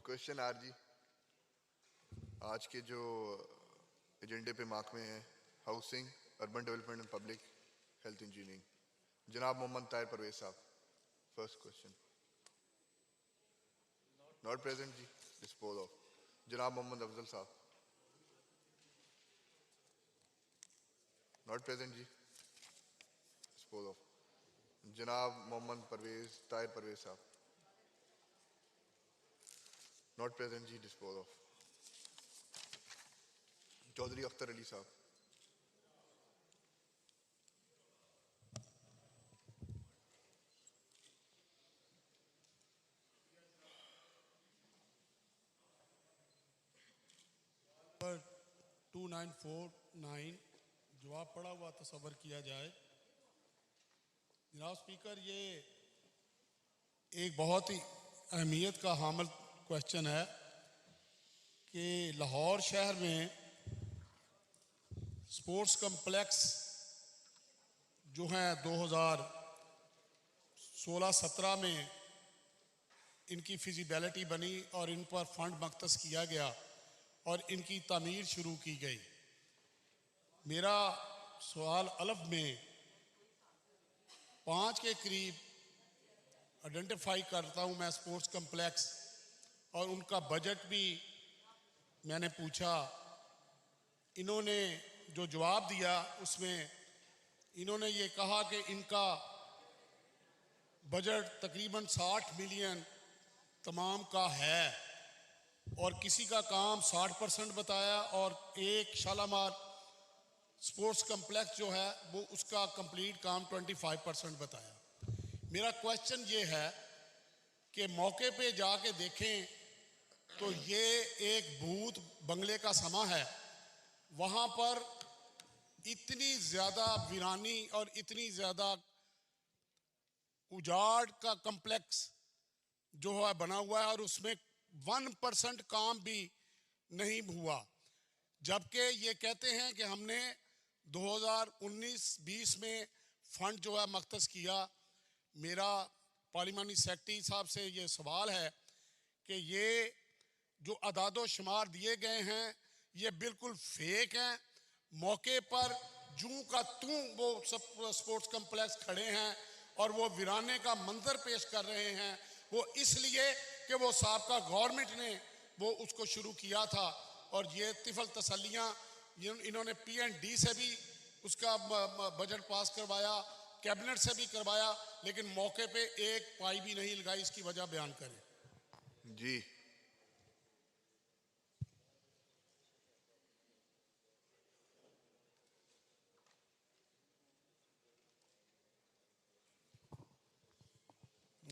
Question R G, आज के जो एजेंडे पे मार्क में है housing, urban development and public health engineering, जनाब मोहम्मद ताहिर परवेज साहब। फर्स्ट क्वेश्चन नॉट प्रेजेंट जी, डिस्पोज ऑफ। जनाब मोहम्मद अफजल साहब, नॉट प्रेजेंट जी, डिस्पोज ऑफ। जनाब मोहम्मद ताहिर परवेज साहब, नॉट प्रेजेंट जी, डिस्पोज ऑफ। चौधरी अख्तर अली साहब, पर 2949 जवाब पड़ा हुआ तस्वर किया जाए। जनाब स्पीकर, ये एक बहुत ही अहमियत का हामिल क्वेश्चन है कि लाहौर शहर में स्पोर्ट्स कम्प्लेक्स जो हैं 2016-17 में इनकी फिजिबिलिटी बनी और इन पर फंड मख्तस किया गया और इनकी तामीर शुरू की गई। मेरा सवाल अलफ में 5 के करीब आइडेंटिफाई करता हूं मैं स्पोर्ट्स कम्प्लेक्स, और उनका बजट भी मैंने पूछा। इन्होंने जो जवाब दिया उसमें इन्होंने ये कहा कि इनका बजट तकरीबन 60 मिलियन तमाम का है, और किसी का काम 60% बताया और एक शालामार स्पोर्ट्स कम्प्लेक्स जो है वो उसका कंप्लीट काम 25% बताया। मेरा क्वेश्चन ये है कि मौके पे जाके देखें तो ये एक भूत बंगले का समा है। वहाँ पर इतनी ज़्यादा वीरानी और इतनी ज़्यादा उजाड़ का कम्प्लेक्स जो है बना हुआ है, और उसमें 1% काम भी नहीं हुआ, जबकि ये कहते हैं कि हमने 2019-20 में फंड जो है मख्तस किया। मेरा पार्लिमानी सेक्रेटरी साहब से ये सवाल है कि ये जो अदादो शुमार दिए गए हैं ये बिल्कुल फेक हैं। मौके पर जूं का तूं वो सब स्पोर्ट्स कम्प्लेक्स खड़े हैं और वो वीराने का मंजर पेश कर रहे हैं। वो इसलिए कि वो साबका गवर्नमेंट ने वो उसको शुरू किया था, और ये तिफल तसल्लियाँ इन्होंने PND से भी उसका बजट पास करवाया, कैबिनेट से भी करवाया, लेकिन मौके पे एक पाई भी नहीं लगाई। इसकी वजह बयान करें जी।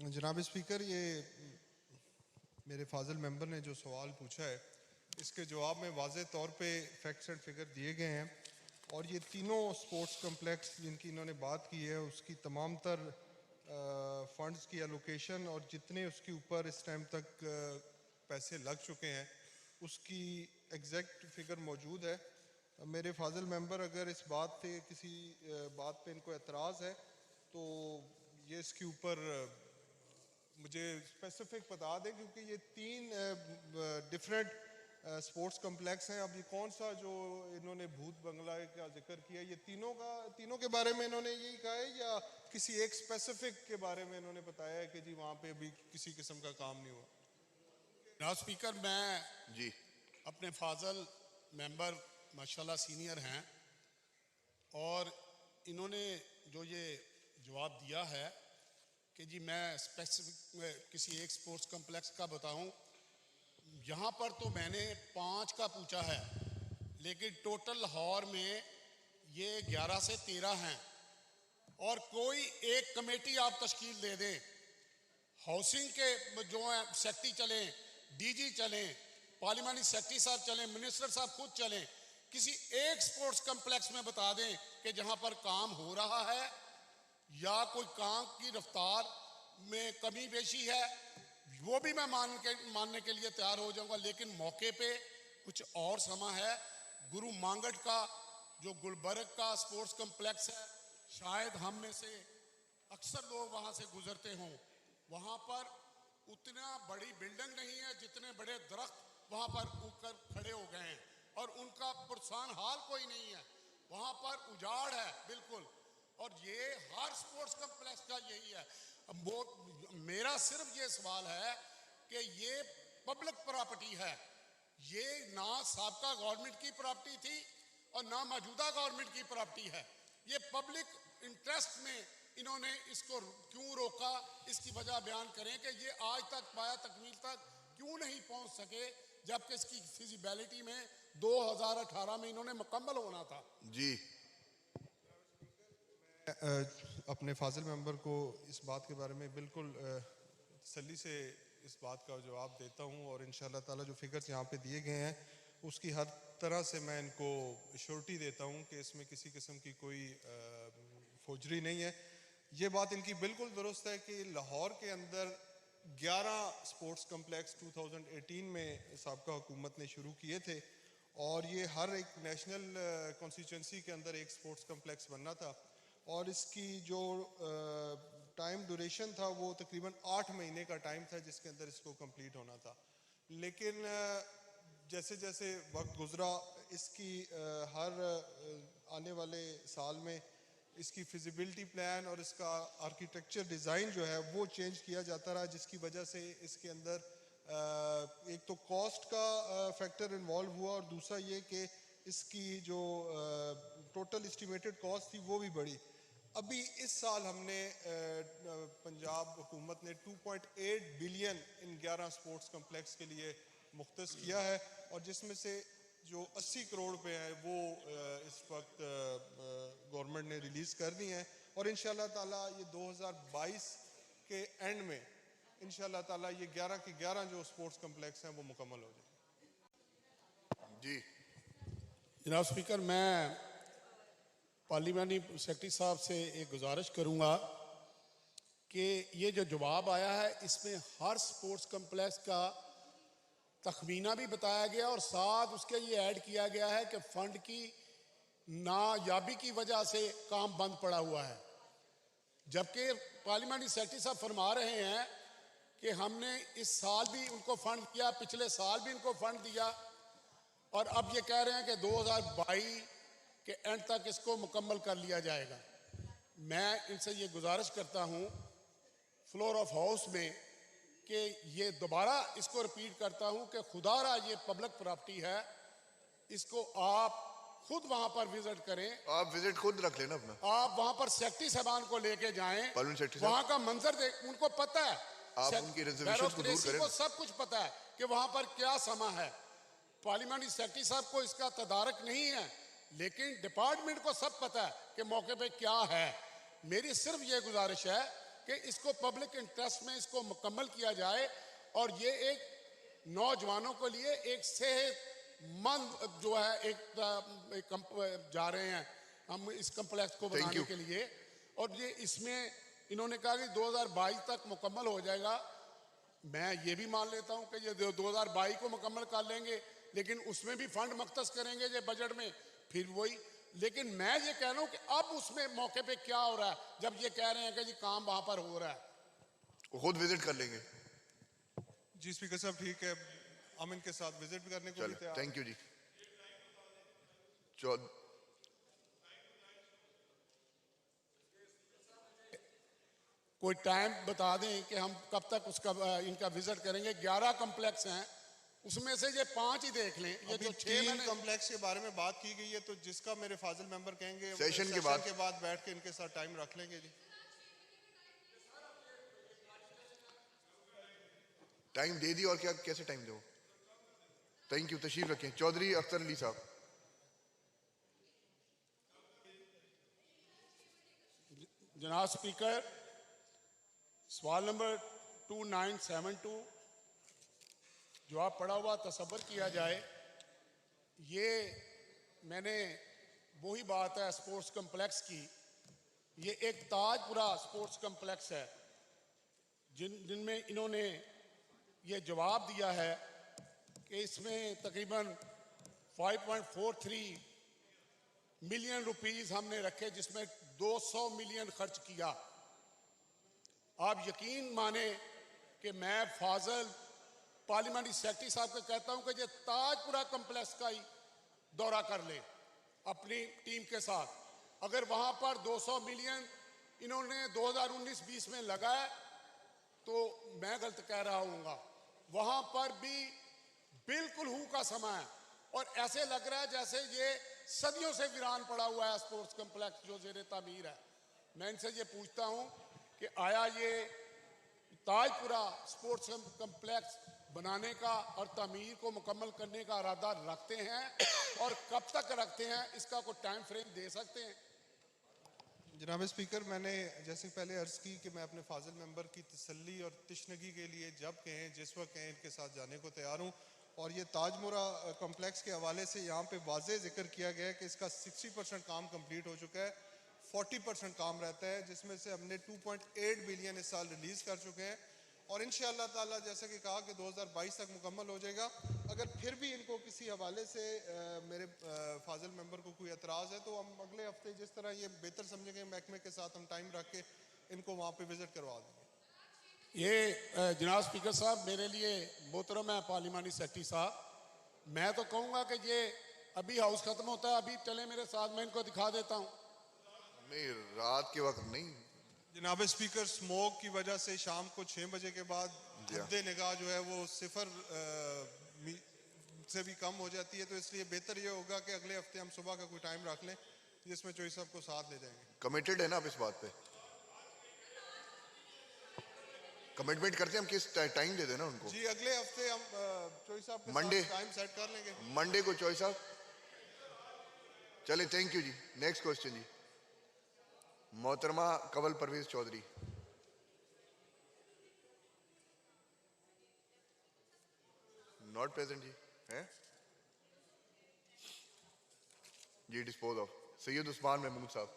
जनाब स्पीकर, ये मेरे फाजिल मेंबर ने जो सवाल पूछा है इसके जवाब में वाज़े तौर पे फैक्ट्स एंड फिगर दिए गए हैं, और ये तीनों स्पोर्ट्स कम्प्लेक्स जिनकी इन्होंने बात की है उसकी तमाम तर फंड्स की एलोकेशन और जितने उसके ऊपर इस टाइम तक पैसे लग चुके हैं उसकी एग्जैक्ट फिगर मौजूद है। मेरे फाजिल मेंबर अगर इस बात पे किसी बात पे इनको एतराज़ है तो ये इसके ऊपर मुझे स्पेसिफिक बता दें, क्योंकि ये 3 डिफरेंट स्पोर्ट्स कम्प्लेक्स हैं। अब ये कौन सा जो इन्होंने भूत बंगला का जिक्र किया, ये तीनों के बारे में इन्होंने यही कहा है या किसी एक स्पेसिफिक के बारे में इन्होंने बताया है कि जी वहाँ पे अभी किसी किस्म का काम नहीं हुआ? जनाब स्पीकर, मैं जी अपने फाजल मेंबर माशाल्लाह सीनियर हैं, और इन्होंने जो ये जवाब दिया है कि जी मैं स्पेसिफिक किसी एक स्पोर्ट्स कम्प्लेक्स का बताऊं, यहाँ पर तो मैंने 5 का पूछा है, लेकिन टोटल लाहौर में ये 11 से 13 हैं। और कोई एक कमेटी आप तश्कील दे दें, हाउसिंग के जो है सेक्रेटरी चलें, DG चलें, पार्लिमानी सेक्रेटरी साहब चलें, मिनिस्टर साहब खुद चलें, किसी एक स्पोर्ट्स कम्प्लेक्स में बता दें कि जहाँ पर काम हो रहा है या कोई काम की रफ्तार में कमी बेशी है, वो भी मैं मानने के लिए तैयार हो जाऊंगा। लेकिन मौके पे कुछ और समा है। गुरु मांगट का जो गुलबर्ग का स्पोर्ट्स कम्प्लेक्स है, शायद हम में से अक्सर लोग वहाँ से गुजरते हों, वहाँ पर उतना बड़ी बिल्डिंग नहीं है जितने बड़े दरख्त वहां पर ऊपर खड़े हो गए हैं और उनका पुरसान हाल कोई नहीं है, वहां पर उजाड़ है बिल्कुल। और ये हर स्पोर्ट्स कम्प्लेक्स का यही है। अब वो मेरा सिर्फ ये सवाल है कि ये पब्लिक प्रॉपर्टी है, ये ना साबका गवर्नमेंट की प्रॉपर्टी थी और ना मौजूदा गवर्नमेंट की प्रॉपर्टी है। ये पब्लिक इंटरेस्ट में इन्होंने इसको क्यों रोका, इसकी वजह बयान करें कि ये आज तक पाया तकमील तक क्यों नहीं पहुंच सके, जबकि इसकी फिजिबिलिटी में 2018 में इन्होंने मुकम्मल होना था। जी अपने फाजिल मेंबर को इस बात के बारे में बिल्कुल तसल्ली से इस बात का जवाब देता हूँ और इंशाल्लाह ताला जो फिगर्स यहाँ पे दिए गए हैं उसकी हर तरह से मैं इनको श्योरिटी देता हूँ कि इसमें किसी किस्म की कोई फोर्जरी नहीं है। ये बात इनकी बिल्कुल दुरुस्त है कि लाहौर के अंदर 11 स्पोर्ट्स कम्प्लेक्स 2018 में साबका हुकूमत ने शुरू किए थे और ये हर एक नेशनल कॉन्स्टिट्यूंसी के अंदर एक स्पोर्ट्स कम्प्लेक्स बनना था और इसकी जो टाइम ड्यूरेशन था वो तकरीबन 8 महीने का टाइम था जिसके अंदर इसको कंप्लीट होना था। लेकिन जैसे जैसे वक्त गुजरा इसकी हर आने वाले साल में इसकी फिजिबिलिटी प्लान और इसका आर्किटेक्चर डिज़ाइन जो है वो चेंज किया जाता रहा, जिसकी वजह से इसके अंदर एक तो कॉस्ट का फैक्टर इन्वॉल्व हुआ और दूसरा ये कि इसकी जो टोटल एस्टिमेटेड कॉस्ट थी वो भी बढ़ी। अभी इस साल हमने पंजाब हुकूमत ने 2.8 बिलियन इन 11 स्पोर्ट्स कम्प्लेक्स के लिए मुख्तस किया है और जिसमें से जो 80 करोड़ रुपए हैं वो इस वक्त गवर्नमेंट ने रिलीज़ कर दी हैं और इंशाल्लाह ताला ये 2022 के एंड में इंशाल्लाह ताला ये 11 के 11 जो स्पोर्ट्स कम्प्लेक्स हैं वो मुकम्मल हो जाए। जी जनाब स्पीकर, मैं पार्लियामानी सेक्रेटरी साहब से एक गुजारिश करूंगा कि ये जो जवाब आया है इसमें हर स्पोर्ट्स कम्प्लेक्स का तखमीना भी बताया गया और साथ उसके ये ऐड किया गया है कि फंड की नायाबी की वजह से काम बंद पड़ा हुआ है, जबकि पार्लियामानी सेक्रेटरी साहब फरमा रहे हैं कि हमने इस साल भी उनको फंड दिया, पिछले साल भी उनको फंड दिया और अब ये कह रहे हैं कि 2022 के एंड तक इसको मुकम्मल कर लिया जाएगा। मैं इनसे ये गुजारिश करता हूँ फ्लोर ऑफ हाउस में कि ये दोबारा इसको रिपीट करता हूँ कि खुदारा ये पब्लिक प्रॉपर्टी है, इसको आप खुद वहां पर विजिट करें। आप विजिट खुद रख लेना अपना, आप वहां पर सेक्रेटरी साहबान को लेके जाएं, वहां का मंजर देख, उनको पता है, आप उनकी रिजर्वेशन को दूर करें, को सब कुछ पता है कि वहां पर क्या समा है। पार्लियामानी सेक्रेटरी साहब को इसका तदारक नहीं है, लेकिन डिपार्टमेंट को सब पता है कि मौके पे क्या है। मेरी सिर्फ ये गुजारिश है कि इसको पब्लिक इंटरेस्ट में इसको मुकम्मल किया जाए और ये एक नौजवानों के लिए एक सेहतमंद जो है एक जा रहे हैं हम इस कम्प्लेक्स को बनाने के लिए और ये इसमें इन्होंने कहा कि 2022 तक मुकम्मल हो जाएगा। मैं ये भी मान लेता हूँ कि ये 2022 को मुकम्मल कर लेंगे, लेकिन उसमें भी फंड मख्तस करेंगे ये बजट में, फिर वही। लेकिन मैं ये कह रहा हूँ कि अब उसमें मौके पे क्या हो रहा है, जब ये कह रहे हैं कि जी काम वहां पर हो रहा है, खुद विजिट कर लेंगे। जी स्पीकर साहब ठीक है, हम इनके साथ विजिट भी करने को भी तैयार। थैंक यू जी। कोई टाइम बता दें कि हम कब तक उसका इनका विजिट करेंगे। 11 कम्प्लेक्स हैं, उसमें से ये 5 ही देख लें। ये जो 6 कम्प्लेक्स के बारे में बात की गई है तो जिसका मेरे फाजिल मेंबर कहेंगे सेशन के बाद बैठ के इनके साथ टाइम रख लेंगे। जी टाइम दे दी और क्या कैसे टाइम दो। थैंक यू, तशरीफ रखें। चौधरी अख्तर अली साहब। जनाब स्पीकर, सवाल नंबर 2972 जवाब पढ़ा हुआ तसव्वुर किया जाए। ये मैंने वही बात है स्पोर्ट्स कम्प्लेक्स की, ये एक ताजपुरा स्पोर्ट्स कम्प्लेक्स है जिनमें इन्होंने ये जवाब दिया है कि इसमें तकरीबन 5.43 मिलियन रुपीस हमने रखे, जिसमें 200 मिलियन खर्च किया। आप यकीन माने कि कि मैं फाजल पार्लियामेंट्री सेक्रेटरी साहब को कहता हूं कि ये ताजपुरा कम्प्लेक्स का ही दौरा कर ले अपनी टीम के साथ। अगर वहां पर 200 मिलियन इन्होंने 2019-20 में लगाया तो मैं गलत कह रहा हूँगा। वहां पर भी बिल्कुल हूँ का समय है और ऐसे लग रहा है जैसे ये सदियों से वीरान पड़ा हुआ है स्पोर्ट्स कम्प्लेक्स जो ज़ेरे तामीर है। मैं इनसे ये पूछता हूँ कि आया ये ताजपुरा स्पोर्ट्स कम्प्लेक्स बनाने का और तामीर को मुकम्मल करने का इरादा रखते हैं और कब तक रखते हैं, इसका कोई टाइम फ्रेम दे सकते हैं? जनाब स्पीकर, मैंने जैसे पहले अर्ज़ की कि मैं अपने फाजिल मेंबर की तसल्ली और तशनगी के लिए जब कहें जिस वक्त कहें इनके साथ जाने को तैयार हूँ। और ये ताजमुरा कम्प्लेक्स के हवाले से यहाँ पे वाज़े जिक्र किया गया है कि इसका 60% काम कंप्लीट हो चुका है, 40% काम रहता है, जिसमें से हमने 2.8 बिलियन इस साल रिलीज़ कर चुके हैं और इंशाअल्लाह ताला जैसा कि कहा कि 2022 तक मुकम्मल हो जाएगा। अगर फिर भी इनको किसी हवाले से मेरे फाजिल मेंबर को कोई एतराज़ है तो हम अगले हफ्ते जिस तरह ये बेहतर समझेंगे महकमे के साथ हम टाइम रख के इनको वहाँ पे विज़िट करवा देंगे। ये जनाब स्पीकर साहब, मेरे लिए मोहतरम है पार्लियामानी सेक्रेटरी साहब, मैं तो कहूँगा कि ये अभी हाउस ख़त्म होता है, अभी चले मेरे साथ, मैं इनको दिखा देता हूँ। नहीं, रात के वक्त नहीं। जनाब स्पीकर, स्मोक की वजह से शाम को 6 बजे के बाद हद्दे निगाह जो है वो सिफर से भी कम हो जाती है, तो इसलिए बेहतर ये होगा कि अगले हफ्ते हम सुबह का कोई टाइम रख लें जिसमें चोई साहब को साथ ले जाएंगे। कमिटेड है ना आप इस बात पे? कमिटमेंट करते हैं हम, किस टाइम दे देना उनको? जी अगले हफ्ते हम चोई साहब के मंडे साथ टाइम सेट कर लेंगे। मंडे को चॉइस साहब। चले, थैंक यू जी। नेक्स्ट क्वेश्चन जी, मोहतरमा कंवल परवेज चौधरी। नॉट प्रेजेंट जी, हैं जी। डिस्पोज ऑफ सैयद उस्मान महमूद साहब।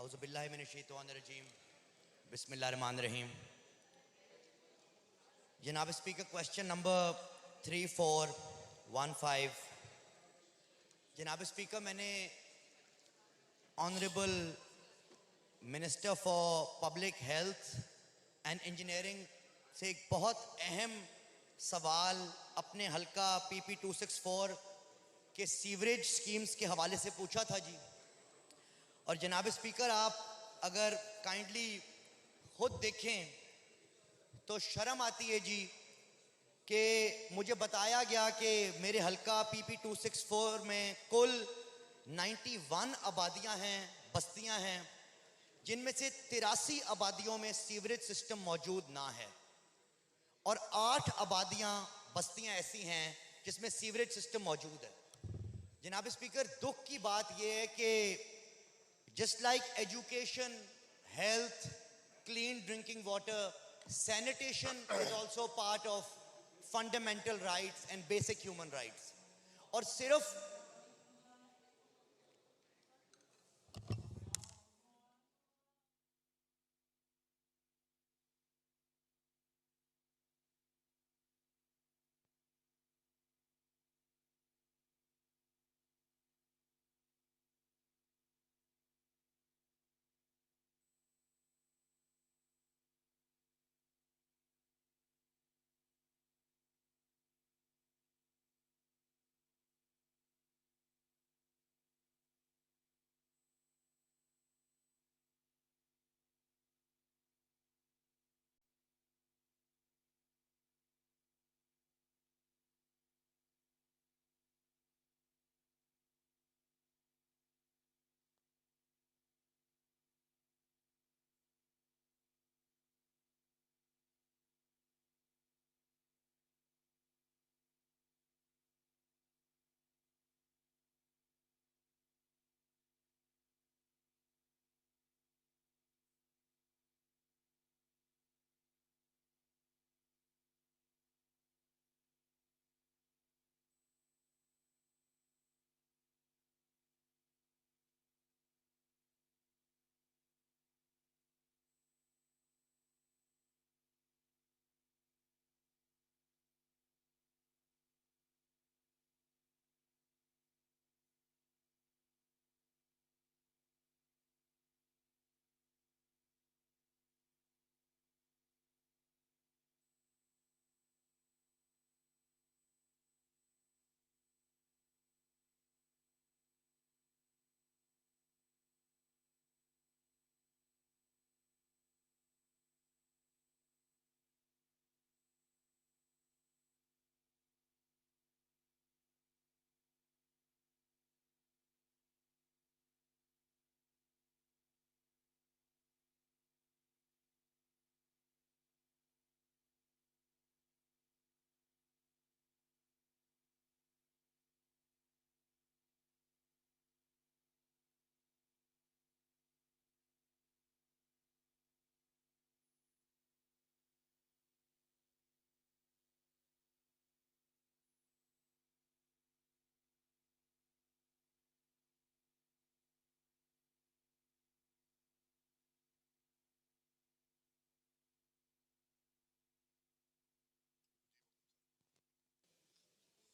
औज़ुबिल्लाहिमिनश्शैतानिर्रजीम, बिस्मिल्लाहिर्रहमानिर्रहीम। जनाब स्पीकर, क्वेश्चन नंबर 3415। जनाब स्पीकर, मैंने honourable minister for public health and engineering से एक बहुत अहम सवाल अपने हल्का PP 264 के सीवरेज स्कीम्स के हवाले से पूछा था जी। और जनाब स्पीकर, आप अगर काइंडली खुद देखें तो शर्म आती है जी कि मुझे बताया गया कि मेरे हल्का PP 264 में कुल 91 आबादियां हैं, बस्तियां हैं, जिनमें से 83 आबादियों में सीवरेज सिस्टम मौजूद ना है और 8 आबादियां, बस्तियां ऐसी हैं जिसमें सीवरेज सिस्टम मौजूद है। जनाब स्पीकर, दुख की बात यह है कि just like education, health, clean drinking water, sanitation is also part of fundamental rights and basic human rights. और सिर्फ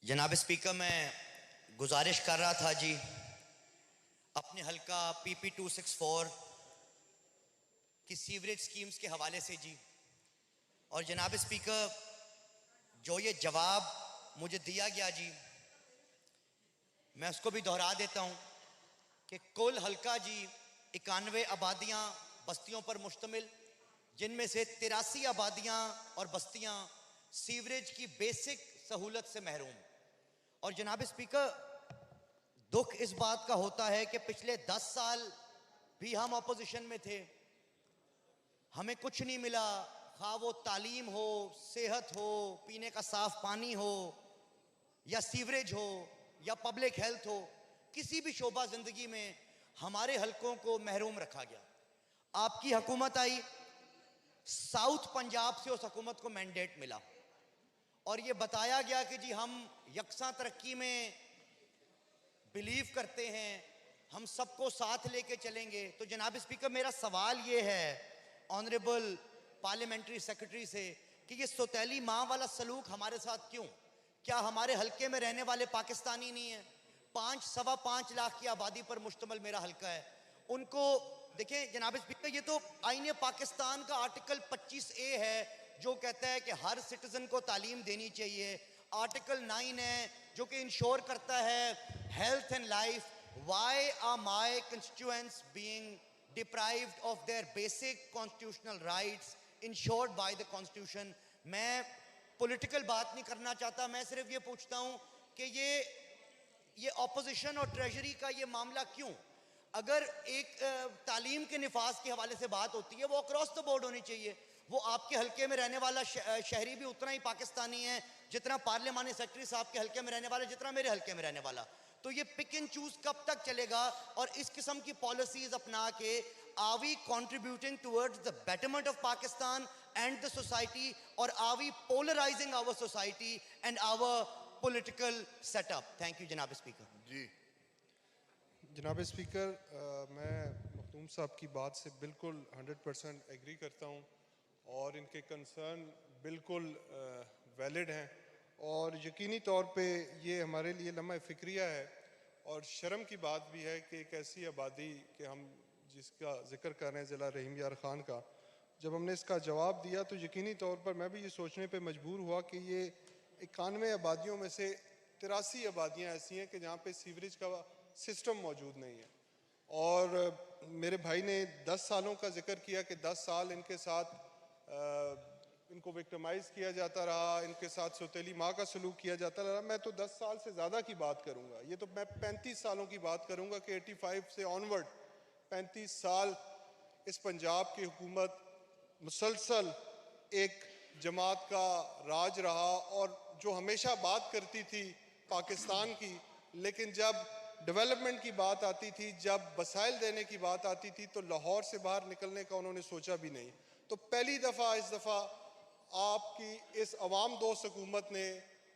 जनाब स्पीकर, मैं गुजारिश कर रहा था जी अपने हल्का PP 264 की सीवरेज स्कीम्स के हवाले से जी। और जनाब स्पीकर, जो ये जवाब मुझे दिया गया जी, मैं उसको भी दोहरा देता हूँ कि कुल हल्का जी 91 आबादियाँ बस्तियों पर मुश्तमिल, जिनमें से 83 आबादियाँ और बस्तियाँ सीवरेज की बेसिक सहूलत से महरूम। और जनाब स्पीकर, दुख इस बात का होता है कि पिछले 10 साल भी हम अपोजिशन में थे, हमें कुछ नहीं मिला, खा वो तालीम हो, सेहत हो, पीने का साफ पानी हो, या सीवरेज हो, या पब्लिक हेल्थ हो, किसी भी शोबा जिंदगी में हमारे हलकों को महरूम रखा गया। आपकी हुकूमत आई, साउथ पंजाब से उस हुकूमत को मैंडेट मिला और ये बताया गया कि जी हम यकसा तरक्की में बिलीव करते हैं, हम सबको साथ लेके चलेंगे। तो जनाब स्पीकर, मेरा सवाल ये है ऑनरेबल पार्लियामेंट्री सेक्रेटरी से कि ये सौतेली माँ वाला सलूक हमारे साथ क्यों? क्या हमारे हलके में रहने वाले पाकिस्तानी नहीं है? 5-5.25 लाख की आबादी पर मुश्तमिल मेरा हलका है। उनको देखें जनाब स्पीकर, ये तो आईने पाकिस्तान का आर्टिकल 25A है जो कहता है कि हर सिटीजन को तालीम देनी चाहिए। आर्टिकल 9 है जो कि इंश्योर करता है health and life. Why are my constituents being deprived of their basic constitutional rights insured by the constitution? मैं पॉलिटिकल बात नहीं करना चाहता, मैं सिर्फ ये पूछता हूँ कि ये ऑपोजिशन और ट्रेजरी का ये मामला क्यों? अगर एक तालीम के निफाज के हवाले से बात होती है, वो अक्रॉस द बोर्ड होनी चाहिए। वो आपके हलके में रहने वाला शहरी भी उतना ही पाकिस्तानी है जितना पार्लियामानी सेक्रेटरी साहब के हलके में रहने वाला, जितना मेरे हलके में रहने वाला। तो ये पिक एंड चूज कब तक चलेगा? और इस किस्म की पॉलिसीज अपना के are we contributing towards the betterment of Pakistan and the society, और are we polarising our society and our political setup? Thank you जनाब स्पीकर। जी जनाब स्पीकर, मैं मखदूम साहब की बात से बिल्कुल 100% एग्री करता हूँ और इनके कंसर्न बिल्कुल वैलिड हैं और यकीनी तौर पे ये हमारे लिए लम्हा फ़िक्रिया है और शर्म की बात भी है कि एक ऐसी आबादी के हम जिसका जिक्र कर रहे हैं ज़िला रहीम यार ख़ान का, जब हमने इसका जवाब दिया तो यकीनी तौर पर मैं भी ये सोचने पे मजबूर हुआ कि ये 91 आबादियों में से 83 आबादियाँ ऐसी हैं कि जहाँ पे सीवरेज का सिस्टम मौजूद नहीं है। और मेरे भाई ने 10 सालों का जिक्र किया कि 10 साल इनके साथ इनको विक्टिमाइज़ किया जाता रहा, इनके साथ सौतेली माँ का सलूक किया जाता रहा। मैं तो 10 साल से ज़्यादा की बात करूँगा, ये तो मैं 35 सालों की बात करूँगा कि 85 से ऑनवर्ड 35 साल इस पंजाब की हुकूमत मुसलसल एक जमात का राज रहा और जो हमेशा बात करती थी पाकिस्तान की, लेकिन जब डेवलपमेंट की बात आती थी, जब वसाइल देने की बात आती थी तो लाहौर से बाहर निकलने का उन्होंने सोचा भी नहीं। तो पहली दफ़ा इस दफ़ा आपकी इस अवाम दोस्त हुकूमत ने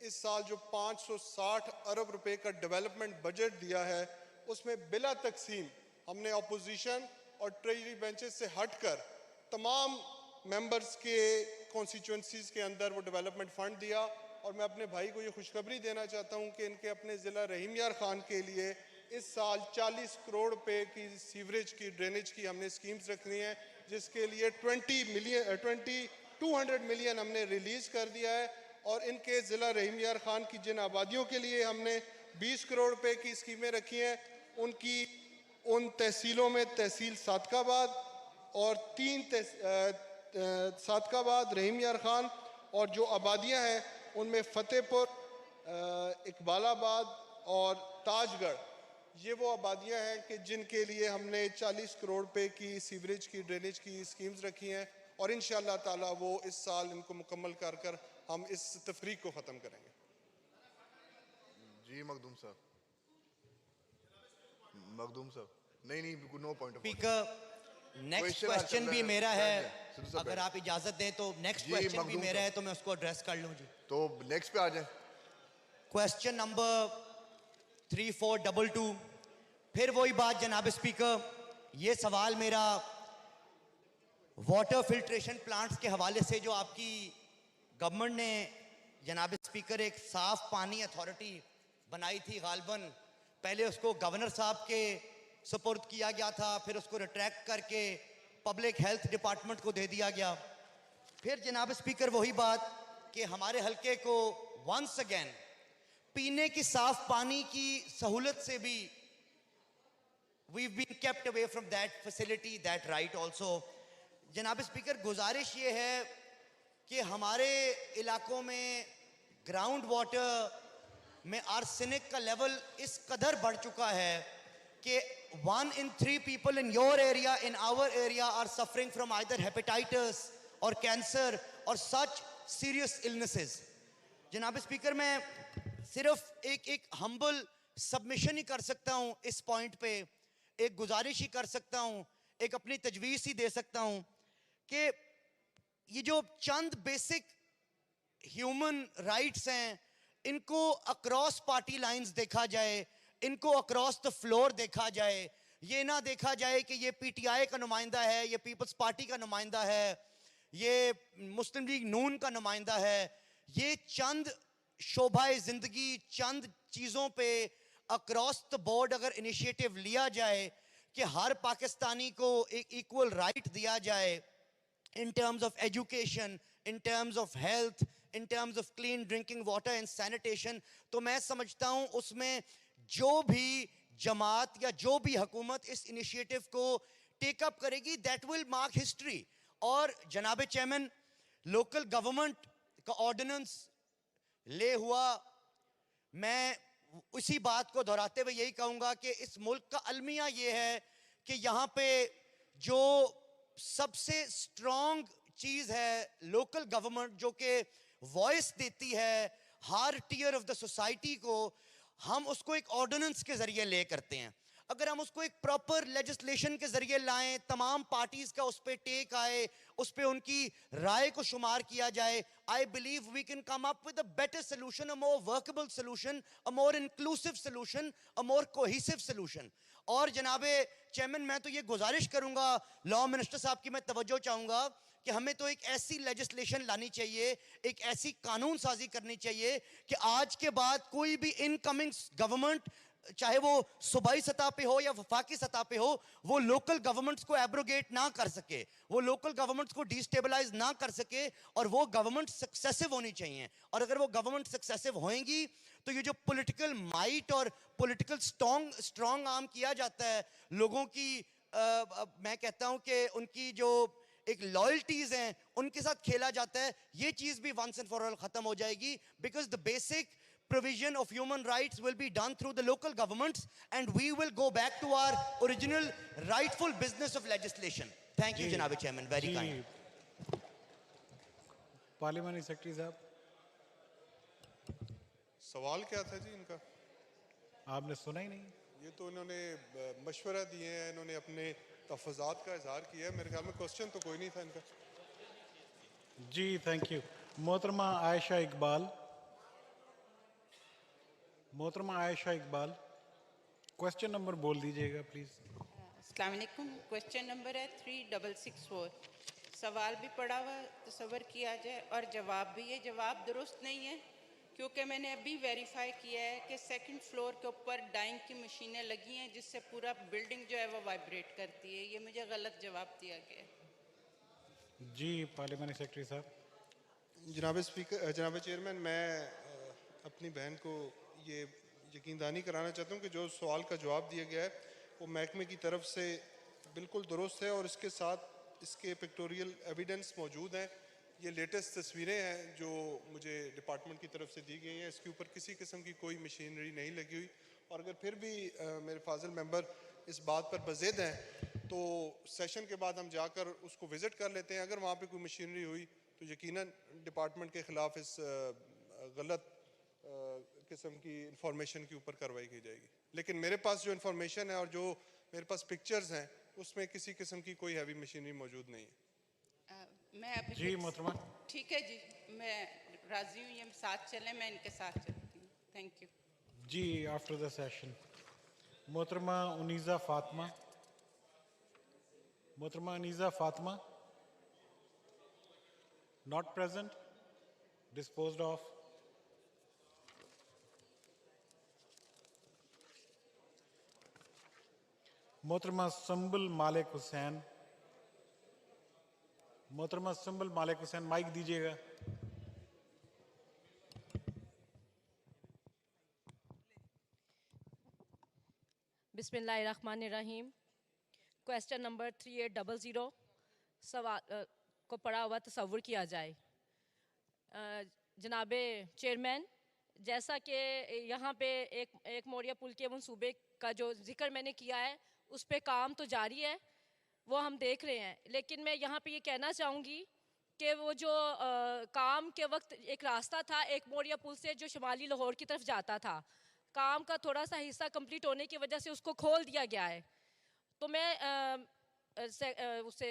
इस साल जो 560 अरब रुपए का डेवलपमेंट बजट दिया है, उसमें बिला तकसीम हमने अपोजिशन और ट्रेजरी बेंचेस से हटकर तमाम मेंबर्स के कॉन्स्टिट्यूंसीज के अंदर वो डेवलपमेंट फ़ंड दिया। और मैं अपने भाई को ये खुशखबरी देना चाहता हूँ कि इनके अपने ज़िला रहीम यार ख़ान के लिए इस साल 40 करोड़ रुपए की सीवरेज की ड्रेनेज की हमने स्कीम्स रखनी है, जिसके लिए 200 मिलियन हमने रिलीज़ कर दिया है। और इनके ज़िला रहीम यार ख़ान की जिन आबादियों के लिए हमने 20 करोड़ रुपए की स्कीमें रखी हैं, उनकी उन तहसीलों में तहसील सादकाबाद और 3 सादकाबाद, रहीम यार ख़ान, और जो आबादियाँ हैं उनमें फ़तेहपुर, इकबालाबाद और ताजगढ़, ये वो आबादियाँ हैं कि जिनके लिए हमने 40 करोड़ रुपए की सीवरेज की ड्रेनेज की स्कीम्स रखी हैं और इंशाअल्लाह ताला वो इस साल इनको मुकम्मल कर हम इस तफरीक को ख़त्म करेंगे। जी मखदूम साहब, नहीं no point of speaker, next question भी मेरा है, अगर आप इजाजत दें तो नेक्स्ट जी, क्वेश्चन भी मखदूम मेरा है साहब। तो मैं उसको एड्रेस कर लूं जी। तो नेक्स्ट पे आ जाए। क्वेश्चन नंबर 3422, फिर वही बात जनाब स्पीकर, ये सवाल मेरा वाटर फिल्ट्रेशन प्लांट्स के हवाले से जो आपकी गवर्नमेंट ने जनाब स्पीकर एक साफ पानी अथॉरिटी बनाई थी गालबन, पहले उसको गवर्नर साहब के सुपुर्द किया गया था, फिर उसको रिट्रैक्ट करके पब्लिक हेल्थ डिपार्टमेंट को दे दिया गया। फिर जनाब स्पीकर वही बात कि हमारे हलके को वंस अगेन पीने की साफ पानी की सहूलत से भी we've been kept away from that facility, that right also. जनाब स्पीकर, गुजारिश ये है कि हमारे इलाकों में ग्राउंड वाटर में आर्सेनिक का लेवल इस कदर बढ़ चुका है कि 1 in 3 people in your area, in our area, are suffering from either hepatitis or cancer or such serious illnesses. जनाब स्पीकर, मैं सिर्फ एक हम्बल सबमिशन ही कर सकता हूं इस पॉइंट पे, एक गुजारिश ही कर सकता हूं, एक अपनी तजवीज़ ही दे सकता हूं कि ये जो चंद बेसिक ह्यूमन राइट्स हैं, इनको अक्रॉस पार्टी लाइंस देखा जाए, इनको अक्रॉस द फ्लोर देखा जाए। ये ना देखा जाए कि ये पीटीआई का नुमाइंदा है, ये पीपल्स पार्टी का नुमाइंदा है, ये मुस्लिम लीग नून का नुमाइंदा है। ये चंद शोभाए जिंदगी, चंद चीज़ों पे अक्रॉस द बोर्ड अगर इनिशिएटिव लिया जाए कि हर पाकिस्तानी को एक इक्वल राइट दिया जाए in terms of education, in terms of health, in terms of clean drinking water and sanitation, तो मैं समझता हूँ उसमें जो भी जमात या जो भी हुकूमत इस इनिशिएटिव को टेक अप करेगी, that will mark history. और जनाब चेयरमैन, लोकल गवर्नमेंट का ऑर्डिनेंस ले हुआ, मैं उसी बात को दोहराते हुए यही कहूँगा कि इस मुल्क का अलमिया ये है कि यहाँ पे जो सबसे स्ट्रॉन्ग चीज है लोकल गवर्नमेंट, जो कि वॉइस देती है हर टीयर ऑफ द सोसाइटी को, हम उसको एक ऑर्डिनेंस के जरिए ले करते हैं। अगर हम उसको एक प्रॉपर लेजिस्लेशन के जरिए लाएं, तमाम पार्टीज का उस पर टेक आए, उस पर उनकी राय को शुमार किया जाए, I believe we can come up with a better solution, a more workable solution, a more inclusive solution, a more cohesive solution. और जनाबे चेयरमैन, मैं तो ये गुजारिश करूंगा लॉ मिनिस्टर साहब की, मैं तवज्जो चाहूंगा कि हमें तो एक ऐसी लेजिस्लेशन लानी चाहिए, एक ऐसी कानून साजी करनी चाहिए कि आज के बाद कोई भी इनकमिंग गवर्नमेंट, चाहे वो सूबाई सतह पे हो या वफाकी सतह पे हो, वो लोकल गवर्नमेंट्स को एब्रोगेट ना कर सके, वो लोकल गवर्नमेंट्स को डिस्टेबलाइज ना कर सके, और वो गवर्नमेंट सक्सेसिव होनी चाहिए। और अगर वो गवर्नमेंट सक्सेसिव होएंगी तो ये जो पॉलिटिकल माइट और पॉलिटिकल स्ट्रॉन्ग आर्म किया जाता है लोगों की, मैं कहता हूं कि उनकी जो एक लॉयल्टीज हैं उनके साथ खेला जाता है, ये चीज भी वंस एंड फॉर ऑल खत्म हो जाएगी। Because the basic provision of human rights will be done through the local governments, and we will go back to our original rightful business of legislation. Thank you, Janaab Chairman. Very kind. Parliamentary secretary साहब, सवाल क्या था जी इनका? आपने सुना ही नहीं। ये तो इन्होंने मशवरा दिए हैं, इन्होंने अपने तफजात का इजहार किया है। मेरे ख्याल में क्वेश्चन तो कोई नहीं था इनका। जी थैंक यू। मोहतरमा आयशा इकबाल, मोहतरमा आयशा इकबाल, क्वेश्चन नंबर बोल दीजिएगा प्लीज। अस्सलाम वालेकुम। क्वेश्चन नंबर है 3664। सवाल भी पढ़ा हुआ तसव्वुर किया जाए और जवाब भी। ये जवाब दुरुस्त नहीं है क्योंकि मैंने अभी वेरीफाई किया है कि सेकंड फ्लोर के ऊपर डाइंग की मशीनें लगी हैं जिससे पूरा बिल्डिंग जो है वो वाइब्रेट करती है। ये मुझे गलत जवाब दिया गया है। जी पार्लियामेंट्री सेक्रेटरी साहब। जनाब स्पीकर, जनाब चेयरमैन, मैं अपनी बहन को ये यकीनदानी कराना चाहता हूँ कि जो सवाल का जवाब दिया गया है वो महकमे की तरफ से बिल्कुल दुरुस्त है और इसके साथ इसके पिक्टोरियल एविडेंस मौजूद हैं। ये लेटेस्ट तस्वीरें हैं जो मुझे डिपार्टमेंट की तरफ से दी गई हैं। इसके ऊपर किसी किस्म की कोई मशीनरी नहीं लगी हुई, और अगर फिर भी मेरे फाजिल मेंबर इस बात पर बज़िद हैं तो सेशन के बाद हम जाकर उसको विज़िट कर लेते हैं। अगर वहाँ पे कोई मशीनरी हुई तो यकीनन डिपार्टमेंट के ख़िलाफ़ इस गलत किस्म की इंफॉर्मेशन के ऊपर कार्रवाई की जाएगी। लेकिन मेरे पास जो इंफॉर्मेशन है और जो मेरे पास पिक्चर्स हैं उसमें किसी किस्म की कोई हैवी मशीनरी मौजूद नहीं है। मैं अभी जी मोहतरमा। ठीक है जी, मैं राजी हूँ, ये साथ चलें, मैं इनके साथ चलती हूँ। थैंक यू जी। आफ्टर द सेशन मोहतरमा उनीज़ा फातिमा, मोहतरमा Uniza Fatima, not present, disposed of. मोहतरमा सुम्बुल मालिक हुसैन। मोहतरमा सुम्बुल मालिक हुसैन, माइक दीजिएगा। बिस्मिल्लाहिर्रहमानिर्रहीम। क्वेश्चन नंबर 3800 सवाल को पढ़ा हुआ तस्वुर किया जाए। जनाबे चेयरमैन, जैसा कि यहाँ पे एक मोरिया पुल के मंसूबे का जो जिक्र मैंने किया है, उस पे काम तो जारी है, वो हम देख रहे हैं। लेकिन मैं यहाँ पे ये कहना चाहूँगी कि वो जो काम के वक्त एक रास्ता था एक मोरिया पुल से जो शुमाली लाहौर की तरफ जाता था, काम का थोड़ा सा हिस्सा कंप्लीट होने की वजह से उसको खोल दिया गया है। तो मैं उससे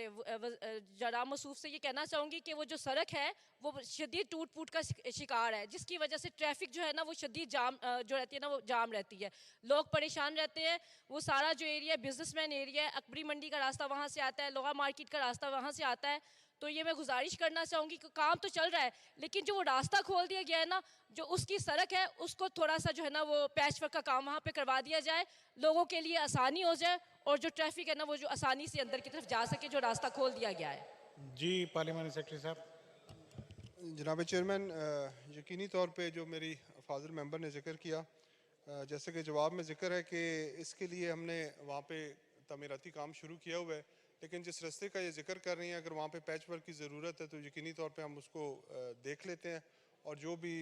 जनाब मसूफ से ये कहना चाहूँगी कि वो जो सड़क है वो शदीद टूट फूट का शिकार है, जिसकी वजह से ट्रैफिक जो है ना वो शदीद जाम जो रहती है ना वो जाम रहती है, लोग परेशान रहते हैं। वो सारा जो एरिया बिजनेसमैन एरिया है, अकबरी मंडी का रास्ता वहाँ से आता है, लोहा मार्केट का रास्ता वहाँ से आता है। तो ये मैं गुजारिश करना चाहूँगी कि काम तो चल रहा है, लेकिन जो वो रास्ता खोल दिया गया है ना, जो उसकी सड़क है उसको थोड़ा सा जो है ना वो पैच वर्क का काम वहाँ पे करवा दिया जाए, लोगों के लिए आसानी हो जाए और जो ट्रैफिक है ना वो जो आसानी से अंदर की तरफ जा सके, जो रास्ता खोल दिया गया है। जी पार्लियामेंट्री सेक्रेटरी साहब। जनाब चेयरमैन, यकीनी तौर पे जो मेरी फाजिल मेंबर ने जिक्र किया, जैसे कि जवाब में जिक्र है कि इसके लिए हमने वहाँ पे तमीराती काम शुरू किया हुआ है, लेकिन जिस रास्ते का ये जिक्र कर रही हैं अगर वहाँ पे पैच वर्क की ज़रूरत है तो यकीनी तौर पे हम उसको देख लेते हैं और जो भी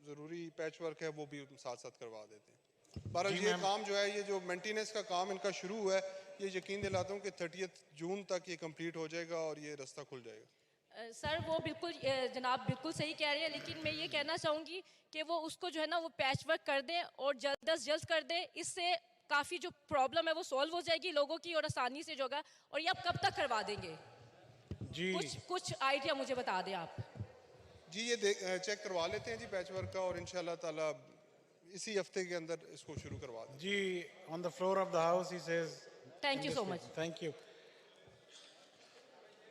ज़रूरी पैच वर्क है वो भी साथ साथ करवा देते हैं। बहरहाल ये काम जो है, ये जो मेंटेनेंस का काम इनका शुरू हुआ है, ये यकीन दिलाता हूँ कि 30 जून तक ये कंप्लीट हो जाएगा और ये रास्ता खुल जाएगा। सर वो बिल्कुल जनाब बिल्कुल सही कह रहे हैं, लेकिन मैं ये कहना चाहूँगी कि वो उसको जो है ना वो पैच वर्क कर दें और जल्द अज जल्द कर दें, इससे काफ़ी जो प्रॉब्लम है वो सॉल्व हो जाएगी लोगों की और आसानी से जो होगा। और ये आप कब तक करवा देंगे? जी कुछ आइडिया मुझे बता दें आप। जी ये चेक करवा लेते हैं जी पैच वर्क का, और इंशाल्लाह ताला इसी हफ्ते के अंदर इसको शुरू करवा दें। जी on the floor of the house he says thank you so much. Thank you.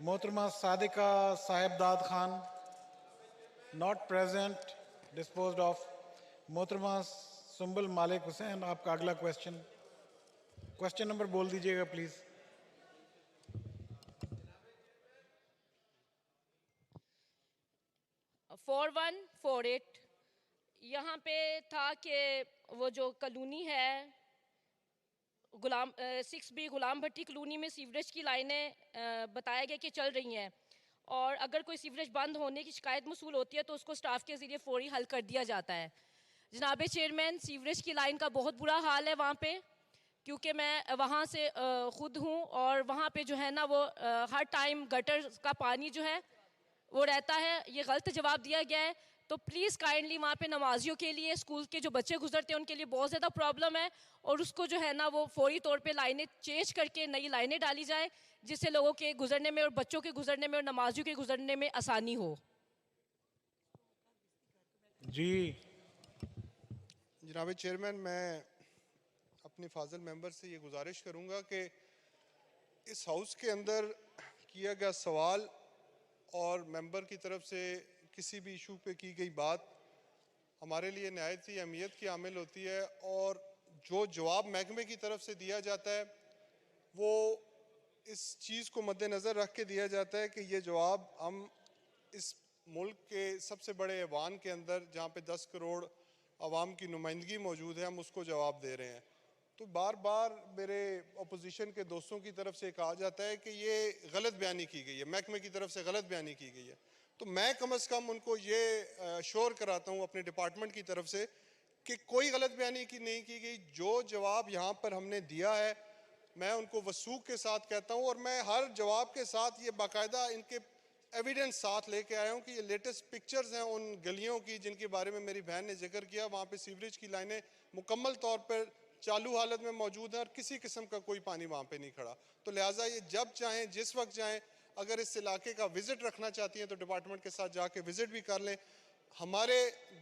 मोहतरमा Sadiqa Sahibdad Khan, not present, disposed of. मोहतरमा सुम्बुल मालिक हुसैन, आपका अगला क्वेश्चन नंबर बोल दीजिएगा प्लीज। फोर 4148 यहाँ पे था कि वो जो कॉलोनी है गुलाम 6B गुलाम भट्टी कॉलोनी में सीवरेज की लाइनें बताया गया कि चल रही हैं, और अगर कोई सीवरेज बंद होने की शिकायत मसूल होती है तो उसको स्टाफ के ज़रिए फौरी हल कर दिया जाता है। जनाब चेयरमैन, सीवरेज की लाइन का बहुत बुरा हाल है वहाँ पे, क्योंकि मैं वहाँ से ख़ुद हूँ और वहाँ पे जो है ना वो हर टाइम गटर का पानी जो है वो रहता है। ये गलत जवाब दिया गया है, तो प्लीज़ काइंडली वहाँ पे नमाजियों के लिए, स्कूल के जो बच्चे गुजरते हैं उनके लिए बहुत ज़्यादा प्रॉब्लम है, और उसको जो है ना वो फौरी तौर पे लाइनें चेंज करके नई लाइनें डाली जाए, जिससे लोगों के गुजरने में और बच्चों के गुजरने में और नमाजियों के गुजरने में आसानी हो। जी जनाब चेयरमैन, मैं अपने फाजिल मेंबर से ये गुजारिश करूँगा कि इस हाउस के अंदर किया गया सवाल और मेंबर की तरफ से किसी भी इशू पे की गई बात हमारे लिए नहायत ही अहमियत की हामिल होती है, और जो जवाब महकमे की तरफ से दिया जाता है वो इस चीज़ को मद्देनज़र रख के दिया जाता है कि ये जवाब हम इस मुल्क के सबसे बड़े ऐवान के अंदर जहाँ पे 10 करोड़ आवाम की नुमाइंदगी मौजूद है, हम उसको जवाब दे रहे हैं। तो बार बार मेरे अपोजिशन के दोस्तों की तरफ से कहा जाता है कि ये गलत बयानी की गई है, महकमे की तरफ से गलत बयानी की गई है। तो मैं कम अज़ कम उनको ये श्योर कराता हूँ अपने डिपार्टमेंट की तरफ से कि कोई गलत बयानी की नहीं की गई। जो जवाब यहाँ पर हमने दिया है मैं उनको वसूख के साथ कहता हूँ, और मैं हर जवाब के साथ ये बाकायदा इनके एविडेंस साथ लेके आया हूँ कि ये लेटेस्ट पिक्चर्स हैं उन गलियों की जिनके बारे में मेरी बहन ने जिक्र किया। वहाँ पे सीवरेज की लाइनें मुकम्मल तौर पर चालू हालत में मौजूद हैं और किसी किस्म का कोई पानी वहाँ पे नहीं खड़ा। तो लिहाजा ये जब चाहें जिस वक्त चाहें, अगर इस इलाके का विज़िट रखना चाहती हैं तो डिपार्टमेंट के साथ जाके विज़िट भी कर लें। हमारे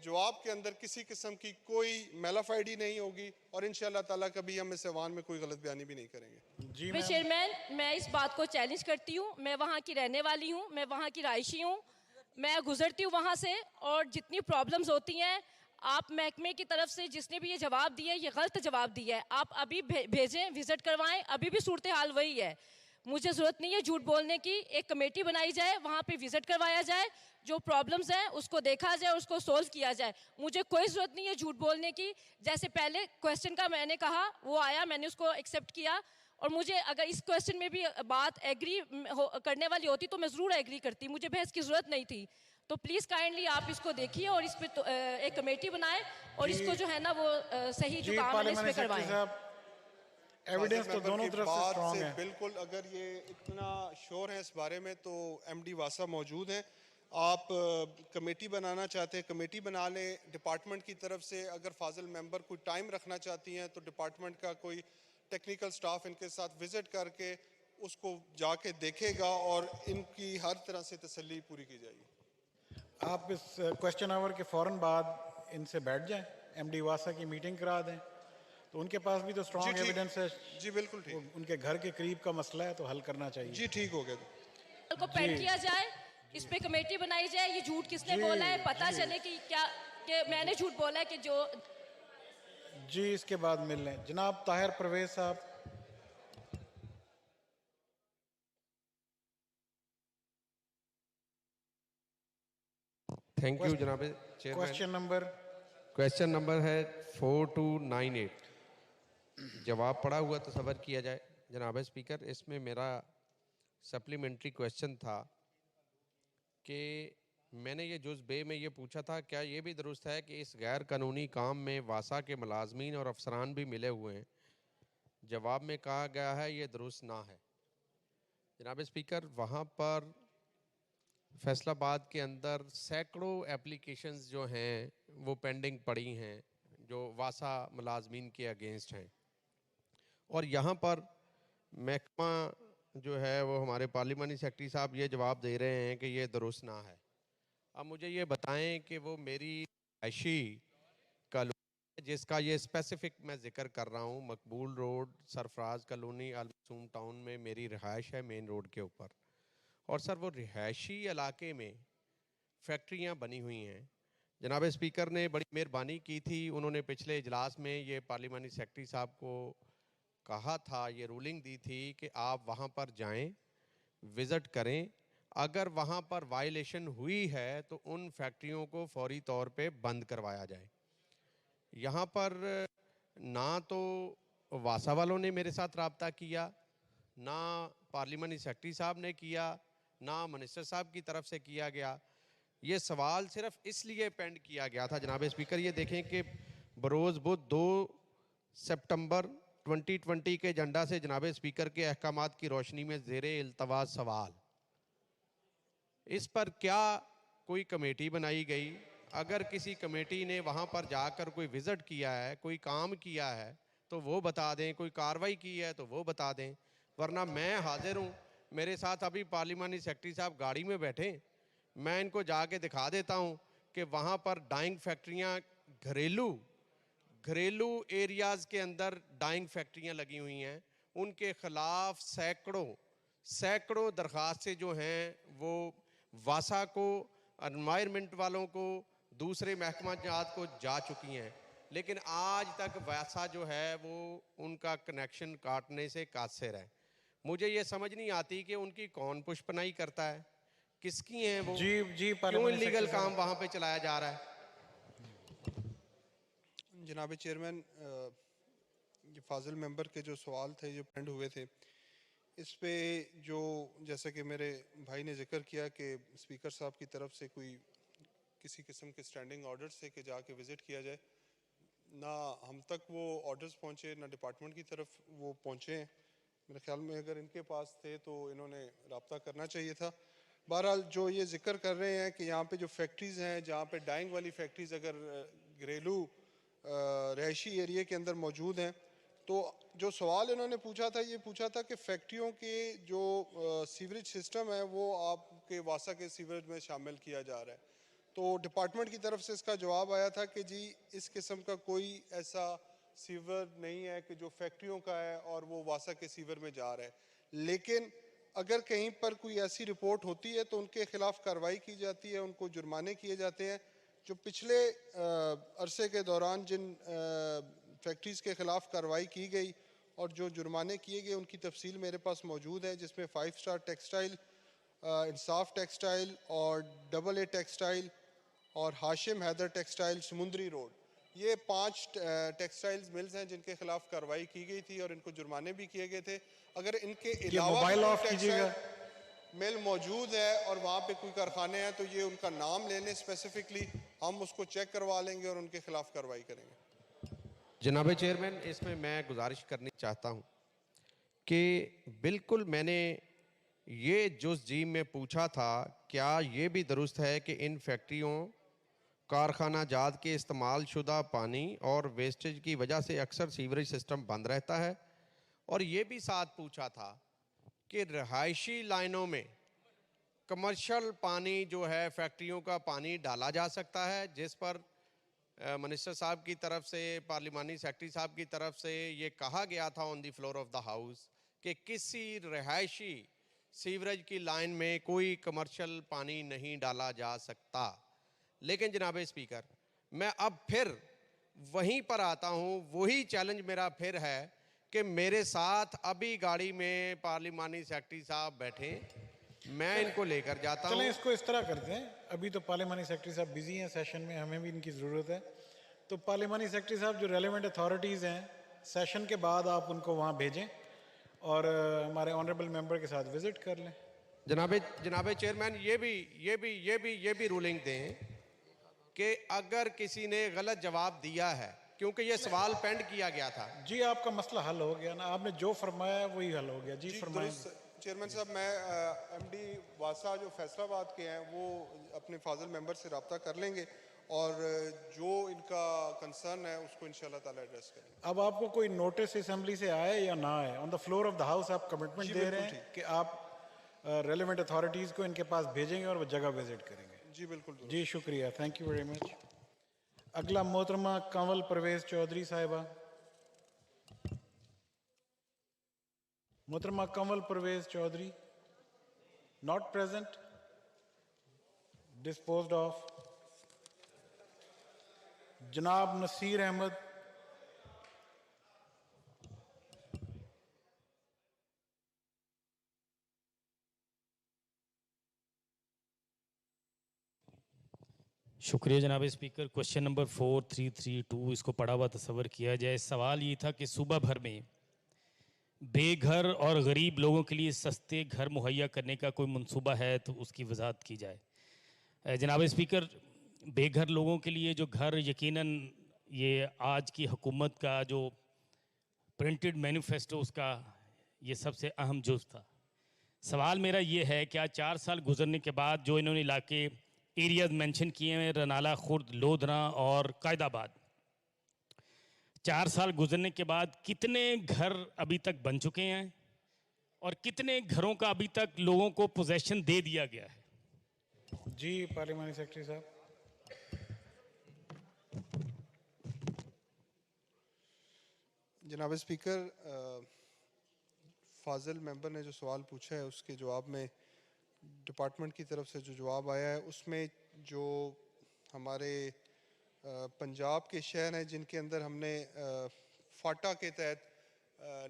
जवाब के अंदर किसी किस्म की कोई मेलाफाइडी नहीं होगी और इंशाअल्लाह ताला कभी हम इस ऐवान में कोई गलत बयानी भी नहीं करेंगे। जी चेयरमैन, मैं इस बात को चैलेंज करती हूँ। मैं वहाँ की रहने वाली हूँ, मैं वहाँ की रहायशी हूँ, मैं गुजरती हूँ वहाँ से, और जितनी प्रॉब्लम्स होती हैं आप महकमे की तरफ से जिसने भी ये जवाब दिया है, ये गलत जवाब दिया है। आप अभी भेजें, विजिट करवाएं, अभी भी सूरत हाल वही है। मुझे ज़रूरत नहीं है झूठ बोलने की। एक कमेटी बनाई जाए, वहाँ पे विजिट करवाया जाए, जो प्रॉब्लम्स हैं उसको देखा जाए, उसको सोल्व किया जाए। मुझे कोई ज़रूरत नहीं है झूठ बोलने की। जैसे पहले क्वेश्चन का मैंने कहा, वो आया, मैंने उसको एक्सेप्ट किया, और मुझे अगर इस क्वेश्चन में भी बात एग्री करने वाली होती तो मैं ज़रूर एग्री करती, मुझे बहस की ज़रूरत नहीं थी। तो प्लीज़ काइंडली आप इसको देखिए और इस पे तो, एक कमेटी बनाएं और इसको जो है ना वो सही जो जी काम है इस पे पार्लियामेंट सेक्रेटरी करवाएं। साहब, एविडेंस तो मेंबर दोनों की तरफ से बात स्ट्रांग है। बिल्कुल, अगर ये इतना श्योर है इस बारे में तो एमडी वासा मौजूद हैं। आप कमेटी बनाना चाहते हैं, कमेटी बना लें डिपार्टमेंट की तरफ से। अगर फाजिल मेंबर कोई टाइम रखना चाहती हैं तो डिपार्टमेंट का कोई टेक्निकल स्टाफ इनके साथ विजिट करके उसको जाके देखेगा और इनकी हर तरह से तसल्ली पूरी की जाएगी। आप इस क्वेश्चन आवर के फौरन बाद इनसे बैठ जाएं, एमडी वासा की मीटिंग करा दें, तो उनके पास भी तो जी स्ट्रांग ठीक, एविडेंस है। जी बिल्कुल वो ठीक, उनके घर के करीब का मसला है तो हल करना चाहिए। जी ठीक हो गया। को पेंड किया जाए, इस पे कमेटी बनाई जाए, ये झूठ किसने जी, बोला है पता जी। चले कि क्या कि मैंने झूठ बोला है कि जो जी इसके बाद मिल लें। जनाब ताहिर परवेज साहब। थैंक यू जनाब chairman. Question number question number है 4298। जवाब पढ़ा हुआ तसव्वुर किया जाए जनाब स्पीकर। इसमें मेरा सप्लीमेंट्री क्वेश्चन था कि मैंने ये जुज़ बे में ये पूछा था, क्या ये भी दुरुस्त है कि इस गैर कानूनी काम में वासा के मुलाजमीन और अफसरान भी मिले हुए हैं? जवाब में कहा गया है ये दुरुस्त ना है। जनाब स्पीकर, वहाँ पर फैसलाबाद के अंदर सैकड़ों एप्लीकेशंस जो हैं वो पेंडिंग पड़ी हैं जो वासा मुलाजमीन के अगेंस्ट हैं, और यहाँ पर महकमा जो है वो हमारे पार्लिमानी सेक्रेटरी साहब ये जवाब दे रहे हैं कि ये दुरुस्त ना है। अब मुझे ये बताएं कि वो मेरी ऐशी कॉलोनी जिसका ये स्पेसिफिक मैं ज़िक्र कर रहा हूँ, मकबूल रोड, सरफराज कॉलोनी, अल मखसूम टाउन में मेरी रिहाइश है मेन रोड के ऊपर, और सर वो रिहायशी इलाके में फैक्ट्रियाँ बनी हुई हैं। जनाब स्पीकर ने बड़ी मेहरबानी की थी, उन्होंने पिछले इजलास में ये पार्लिमानी सेक्रेटरी साहब को कहा था, ये रूलिंग दी थी कि आप वहाँ पर जाएं, विज़िट करें, अगर वहाँ पर वायलेशन हुई है तो उन फैक्ट्रियों को फौरी तौर पे बंद करवाया जाए। यहाँ पर ना तो वासा वालों ने मेरे साथ रब्ता किया, ना पार्लिमानी सेक्रेटरी साहब ने किया, ना मिनिस्टर साहब की तरफ से किया गया। ये सवाल सिर्फ इसलिए पेंड किया गया था जनाब स्पीकर, ये देखें कि बरोज़ बुध 2 सितंबर 2020 के एजेंडा से जनाब स्पीकर के अहकामात की रोशनी में ज़ेरे इल्तवा सवाल, इस पर क्या कोई कमेटी बनाई गई? अगर किसी कमेटी ने वहाँ पर जाकर कोई विज़िट किया है, कोई काम किया है तो वो बता दें, कोई कार्रवाई की है तो वो बता दें, वरना मैं हाजिर हूँ। मेरे साथ अभी पार्लिमानी सेक्रेटरी साहब गाड़ी में बैठे, मैं इनको जाके दिखा देता हूँ कि वहाँ पर डाइंग फैक्ट्रियाँ घरेलू एरियाज़ के अंदर डाइंग फैक्ट्रियाँ लगी हुई हैं, उनके ख़िलाफ़ सैकड़ों दरख्वास्तें जो हैं वो वासा को, एनवायरनमेंट वालों को, दूसरे महकमा जात को जा चुकी हैं, लेकिन आज तक वासा जो है वो उनका कनेक्शन काटने से कासिर है। मुझे ये समझ नहीं आती कि उनकी कौन पुष्पनाई करता है, किसकी हैं वो, जी जी क्यों पार्लियामेंट इलीगल सेक्रेटरी काम साहब। वहाँ पे चलाया जा रहा है? जनाब चेयरमैन, ये फाजिल मेंबर के जो सवाल थे जो पेंड हुए थे, इस पे जो जैसे कि मेरे भाई ने जिक्र किया कि स्पीकर साहब की तरफ से कोई किसी किस्म के स्टैंडिंग ऑर्डर से कि जाके विज़िट किया जाए, ना हम तक वो ऑर्डर्स पहुँचे, ना डिपार्टमेंट की तरफ वो पहुँचे हैं। मेरे ख्याल में अगर इनके पास थे तो इन्होंने रब्ता करना चाहिए था। बहरहाल जो ये जिक्र कर रहे हैं कि यहाँ पे जो फैक्ट्रीज़ हैं, जहाँ पे डाइंग वाली फैक्ट्रीज़ अगर घरेलू रहायशी एरिया के अंदर मौजूद हैं, तो जो सवाल इन्होंने पूछा था, ये पूछा था कि फैक्ट्रियों के जो सीवरेज सिस्टम है वो आपके वासा के सीवरेज में शामिल किया जा रहा है। तो डिपार्टमेंट की तरफ से इसका जवाब आया था कि जी इस किस्म का कोई ऐसा सीवर नहीं है कि जो फैक्ट्रियों का है और वो वासा के सीवर में जा रहा है, लेकिन अगर कहीं पर कोई ऐसी रिपोर्ट होती है तो उनके खिलाफ कार्रवाई की जाती है, उनको जुर्माने किए जाते हैं, जो पिछले अरसे के दौरान जिन फैक्ट्रीज़ के ख़िलाफ़ कार्रवाई की गई और जो जुर्माने किए गए उनकी तफसील मेरे पास मौजूद है, जिसमें 5 स्टार टेक्सटाइल, इंसाफ टेक्सटाइल और AA टेक्सटाइल और हाशिम हैदर टेक्सटाइल समुंदरी रोड, ये 5 टेक्सटाइल्स मिल्स हैं जिनके खिलाफ कार्रवाई की गई थी और इनको जुर्माने भी किए गए थे। अगर इनके अलावा मोबाइल भी ऑफ कीजिएगा। मिल मौजूद है और वहाँ पे कोई कारखाने हैं तो ये उनका नाम ले लें स्पेसिफिकली, हम उसको चेक करवा लेंगे और उनके खिलाफ कार्रवाई करेंगे। जनाब चेयरमैन, इसमें मैं गुजारिश करनी चाहता हूँ कि बिल्कुल मैंने ये जो जी में पूछा था, क्या ये भी दुरुस्त है कि इन फैक्ट्रियों कारखाना जात के इस्तेमाल शुदा पानी और वेस्टेज की वजह से अक्सर सीवरेज सिस्टम बंद रहता है? और ये भी साथ पूछा था कि रहायशी लाइनों में कमर्शियल पानी जो है फैक्ट्रियों का पानी डाला जा सकता है, जिस पर मिनिस्टर साहब की तरफ से, पार्लिमानी सेक्रेटरी साहब की तरफ से ये कहा गया था on the floor of the house कि किसी रहायशी सीवरेज की लाइन में कोई कमर्शियल पानी नहीं डाला जा सकता। लेकिन जनाब स्पीकर, मैं अब फिर वहीं पर आता हूँ, वही चैलेंज मेरा फिर है कि मेरे साथ अभी गाड़ी में पार्लिमानी सेक्रेटरी साहब बैठे, मैं इनको लेकर जाता हूँ। चलें इसको इस तरह करते हैं, अभी तो पार्लिमानी सेक्रेटरी साहब बिजी हैं सेशन में, हमें भी इनकी ज़रूरत है। तो पार्लिमानी सेक्रेटरी साहब जो रेलेवेंट अथॉरिटीज़ हैं, सेशन के बाद आप उनको वहाँ भेजें और हमारे ऑनरेबल मेंबर के साथ विजिट कर लें। जनाब चेयरमैन, ये भी रूलिंग दें कि अगर किसी ने गलत जवाब दिया है, क्योंकि ये सवाल पेंड किया गया था। जी, आपका मसला हल हो गया ना, आपने जो फरमाया वही हल हो गया। जी फरमाएं। चेयरमैन साहब, मैं MD वासा जो फैसलाबाद के हैं वो अपने फाजिल मेंबर से रब्ता कर लेंगे और जो इनका कंसर्न है उसको इंशाल्लाह ताला एड्रेस करेंगे। अब आपको कोई नोटिस असेंबली से आए या ना आए, on the floor of the house आप कमिटमेंट दे रहे हैं कि आप रेलेवेंट अथॉरिटीज़ को इनके पास भेजेंगे और वो जगह विजिट करेंगे। जी बिल्कुल। जी शुक्रिया, थैंक यू वेरी मच। अगला मोहतरमा कंवल परवेज चौधरी साहिबा। मोहतरमा Kanwal Parvez Chaudhry, not present, disposed of. जनाब नसीर अहमद। शुक्रिया जनाब स्पीकर। क्वेश्चन नंबर 4332 इसको पढ़ा हुआ तस्वर किया जाए। सवाल ये था कि सूबा भर में बेघर और गरीब लोगों के लिए सस्ते घर मुहैया करने का कोई मंसूबा है तो उसकी वजाहत की जाए। जनाब स्पीकर, बेघर लोगों के लिए जो घर, यकीनन ये आज की हुकूमत का जो प्रिंटेड मैनिफेस्टो उसका ये सबसे अहम जुज़ था। सवाल मेरा ये है कि आज 4 साल गुजरने के बाद जो इन्होंने इलाके एरियाज मेंशन किए हैं, रनाला, खुर्द, लोधरा और कायदाबाद, 4 साल गुजरने के बाद कितने घर अभी तक बन चुके हैं और कितने घरों का अभी तक लोगों को पोजेशन दे दिया गया है? जी पार्लियामेंट्री सेक्रेटरी साहब। जनाब स्पीकर, फाजिल मेंबर ने जो सवाल पूछा है उसके जवाब में डिपार्टमेंट की तरफ से जो जवाब आया है उसमें जो हमारे पंजाब के शहर हैं जिनके अंदर हमने फाटा के तहत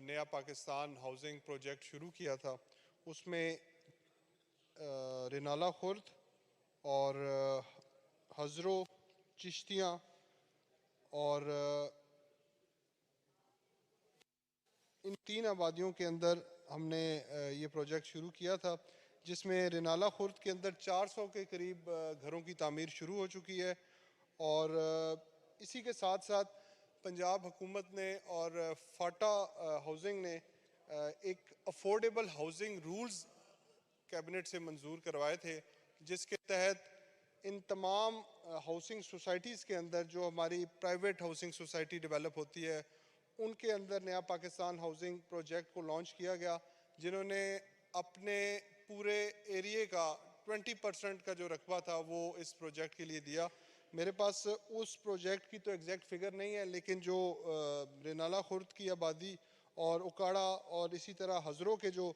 नया पाकिस्तान हाउसिंग प्रोजेक्ट शुरू किया था, उसमें रिनाला खुर्द और हज़रो, चिश्तियाँ और इन 3 आबादियों के अंदर हमने ये प्रोजेक्ट शुरू किया था, जिसमें रिनाला खुर्द के अंदर 400 के करीब घरों की तामीर शुरू हो चुकी है। और इसी के साथ साथ पंजाब हुकूमत ने और फाटा हाउसिंग ने एक अफोर्डेबल हाउसिंग रूल्स कैबिनेट से मंजूर करवाए थे, जिसके तहत इन तमाम हाउसिंग सोसाइटीज़ के अंदर जो हमारी प्राइवेट हाउसिंग सोसाइटी डेवलप होती है उनके अंदर नया पाकिस्तान हाउसिंग प्रोजेक्ट को लॉन्च किया गया, जिन्होंने अपने पूरे एरिया का 20% का जो रकबा था वो इस प्रोजेक्ट के लिए दिया। मेरे पास उस प्रोजेक्ट की तो एग्जैक्ट फिगर नहीं है, लेकिन जो रिनाला खुर्द की आबादी और उकाड़ा और इसी तरह हज़रों के जो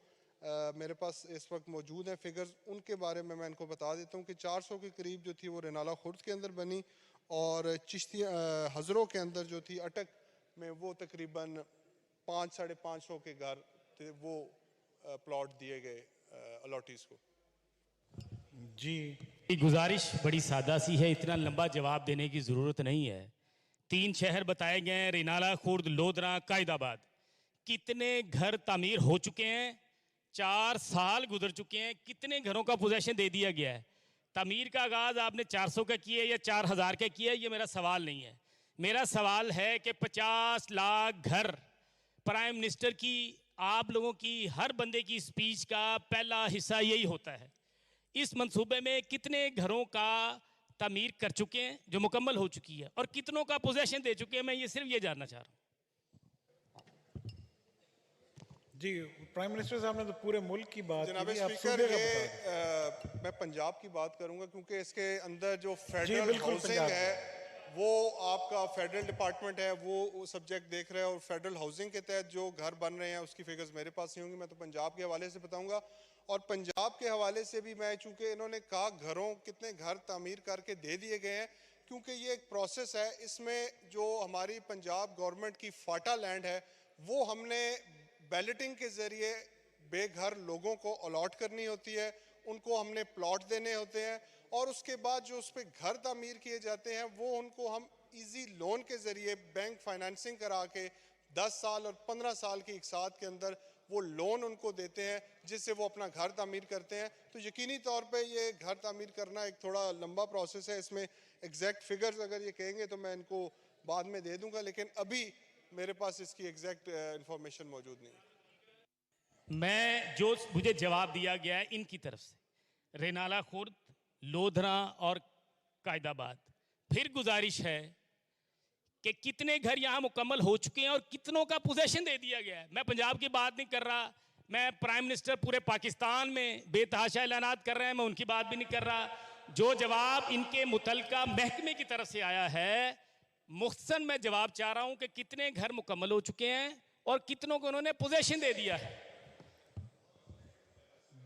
मेरे पास इस वक्त मौजूद हैं फिगर्स, उनके बारे में मैं इनको बता देता हूँ कि 400 के करीब जो थी वो रेनाला खुर्द के अंदर बनी, और चिश्ती हज़रों के अंदर जो थी अटक में वो तकरीबन 500-550 के घर थे, वो प्लॉट दिए गए अलॉटीज़ को। जी गुजारिश बड़ी सादा सी है, इतना लंबा जवाब देने की ज़रूरत नहीं है। 3 शहर बताए गए हैं, रेनाला, खुर्द, लोधरा, कायदाबाद। कितने घर तामीर हो चुके हैं? 4 साल गुजर चुके हैं, कितने घरों का पोजेशन दे दिया गया है? तामीर का आगाज़ आपने 400 का किया या 4000 का किया, ये मेरा सवाल नहीं है। मेरा सवाल है कि 50 लाख घर, प्राइम मिनिस्टर की, आप लोगों की, हर बंदे की स्पीच का पहला हिस्सा यही होता है। इस मंसूबे में कितने घरों का तामीर कर चुके हैं जो मुकम्मल हो चुकी है, और कितनों का पोजेशन दे चुके हैं? मैं ये सिर्फ ये जानना चाह रहा हूँ। जी, प्राइम मिनिस्टर साहब ने तो पूरे मुल्क की बात की, जनाब आप स्पीकर, सूबे का बता दें। मैं पंजाब की बात करूंगा क्योंकि इसके अंदर जो जी, फेडरल बिल्कुल हाउसिंग पंजाब है वो आपका फेडरल डिपार्टमेंट है, वो सब्जेक्ट देख रहा है, और फेडरल हाउसिंग के तहत जो घर बन रहे हैं उसकी फिगर्स मेरे पास नहीं होंगी, मैं तो पंजाब के हवाले से बताऊंगा। और पंजाब के हवाले से भी मैं, चूंकि इन्होंने कहा घरों कितने घर तामीर करके दे दिए गए हैं, क्योंकि ये एक प्रोसेस है, इसमें जो हमारी पंजाब गवर्नमेंट की फाटा लैंड है वो हमने बैलेटिंग के ज़रिए बेघर लोगों को अलॉट करनी होती है, उनको हमने प्लॉट देने होते हैं, और उसके बाद जो उस पर घर तामीर किए जाते हैं वो उनको हम इजी लोन के ज़रिए बैंक फाइनेंसिंग करा के 10 साल और 15 साल की इकसात के अंदर वो लोन उनको देते हैं, जिससे वो अपना घर तामीर करते हैं। तो यकीनी तौर पे ये घर तामीर करना एक थोड़ा लंबा प्रोसेस है, इसमें एग्जैक्ट फिगर्स अगर ये कहेंगे तो मैं इनको बाद में दे दूंगा, लेकिन अभी मेरे पास इसकी एग्जैक्ट इंफॉर्मेशन मौजूद नहीं है। मैं जो मुझे जवाब दिया गया है इनकी तरफ से, रेनाला, खुर्द, लोधरा और कायदाबाद, फिर गुजारिश है कि कितने घर यहाँ मुकम्मल हो चुके हैं और कितनों का पोजेशन दे दिया गया है। मैं पंजाब की बात नहीं कर रहा, मैं प्राइम मिनिस्टर पूरे पाकिस्तान में बेतहाशा ऐलानात कर रहे हैं, मैं उनकी बात भी नहीं कर रहा। जो जवाब इनके मुतलका महकमे की तरफ से आया है, मुख्तसन मैं जवाब चाह रहा हूँ कि कितने घर मुकम्मल हो चुके हैं और कितनों को उन्होंने पोजेशन दे दिया है।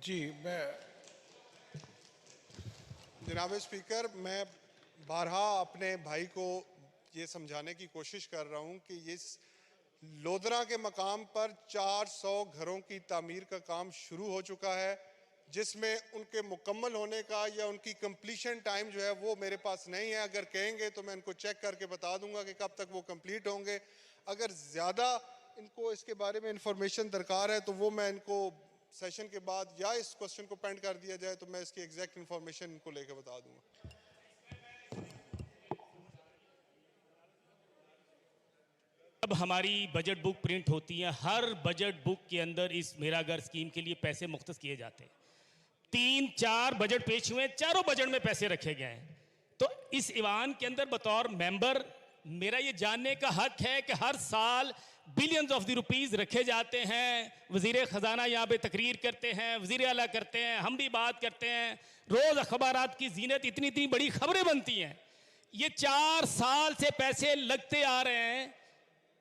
जी, मैं जनाब स्पीकर, मैं बारहा अपने भाई को ये समझाने की कोशिश कर रहा हूँ कि ये लोधरा के मकाम पर 400 घरों की तामीर का काम शुरू हो चुका है, जिसमें उनके मुकम्मल होने का या उनकी कंप्लीशन टाइम जो है वो मेरे पास नहीं है। अगर कहेंगे तो मैं इनको चेक करके बता दूंगा कि कब तक वो कंप्लीट होंगे। अगर ज़्यादा इनको इसके बारे में इंफॉर्मेशन दरकार है तो वो मैं इनको सेशन के बाद या इस क्वेश्चन को पेंड कर दिया जाए तो मैं इसकी एग्जैक्ट इंफॉर्मेशन इनको लेकर बता दूंगा। अब हमारी बजट बुक प्रिंट होती है, हर बजट बुक के अंदर इस मेरा घर स्कीम के लिए पैसे मुख्तस किए जाते हैं। 3-4 बजट पेश हुए, चारों बजट में पैसे रखे गए हैं। तो इस ईवान के अंदर बतौर मेंबर मेरा ये जानने का हक है कि हर साल बिलियंस ऑफ द रुपीस रखे जाते हैं। वजीर ख़जाना यहाँ पे तकरीर करते हैं, वजीर आला करते हैं, हम भी बात करते हैं, रोज़ अखबारात की जीनत इतनी इतनी बड़ी खबरें बनती हैं। ये 4 साल से पैसे लगते आ रहे हैं,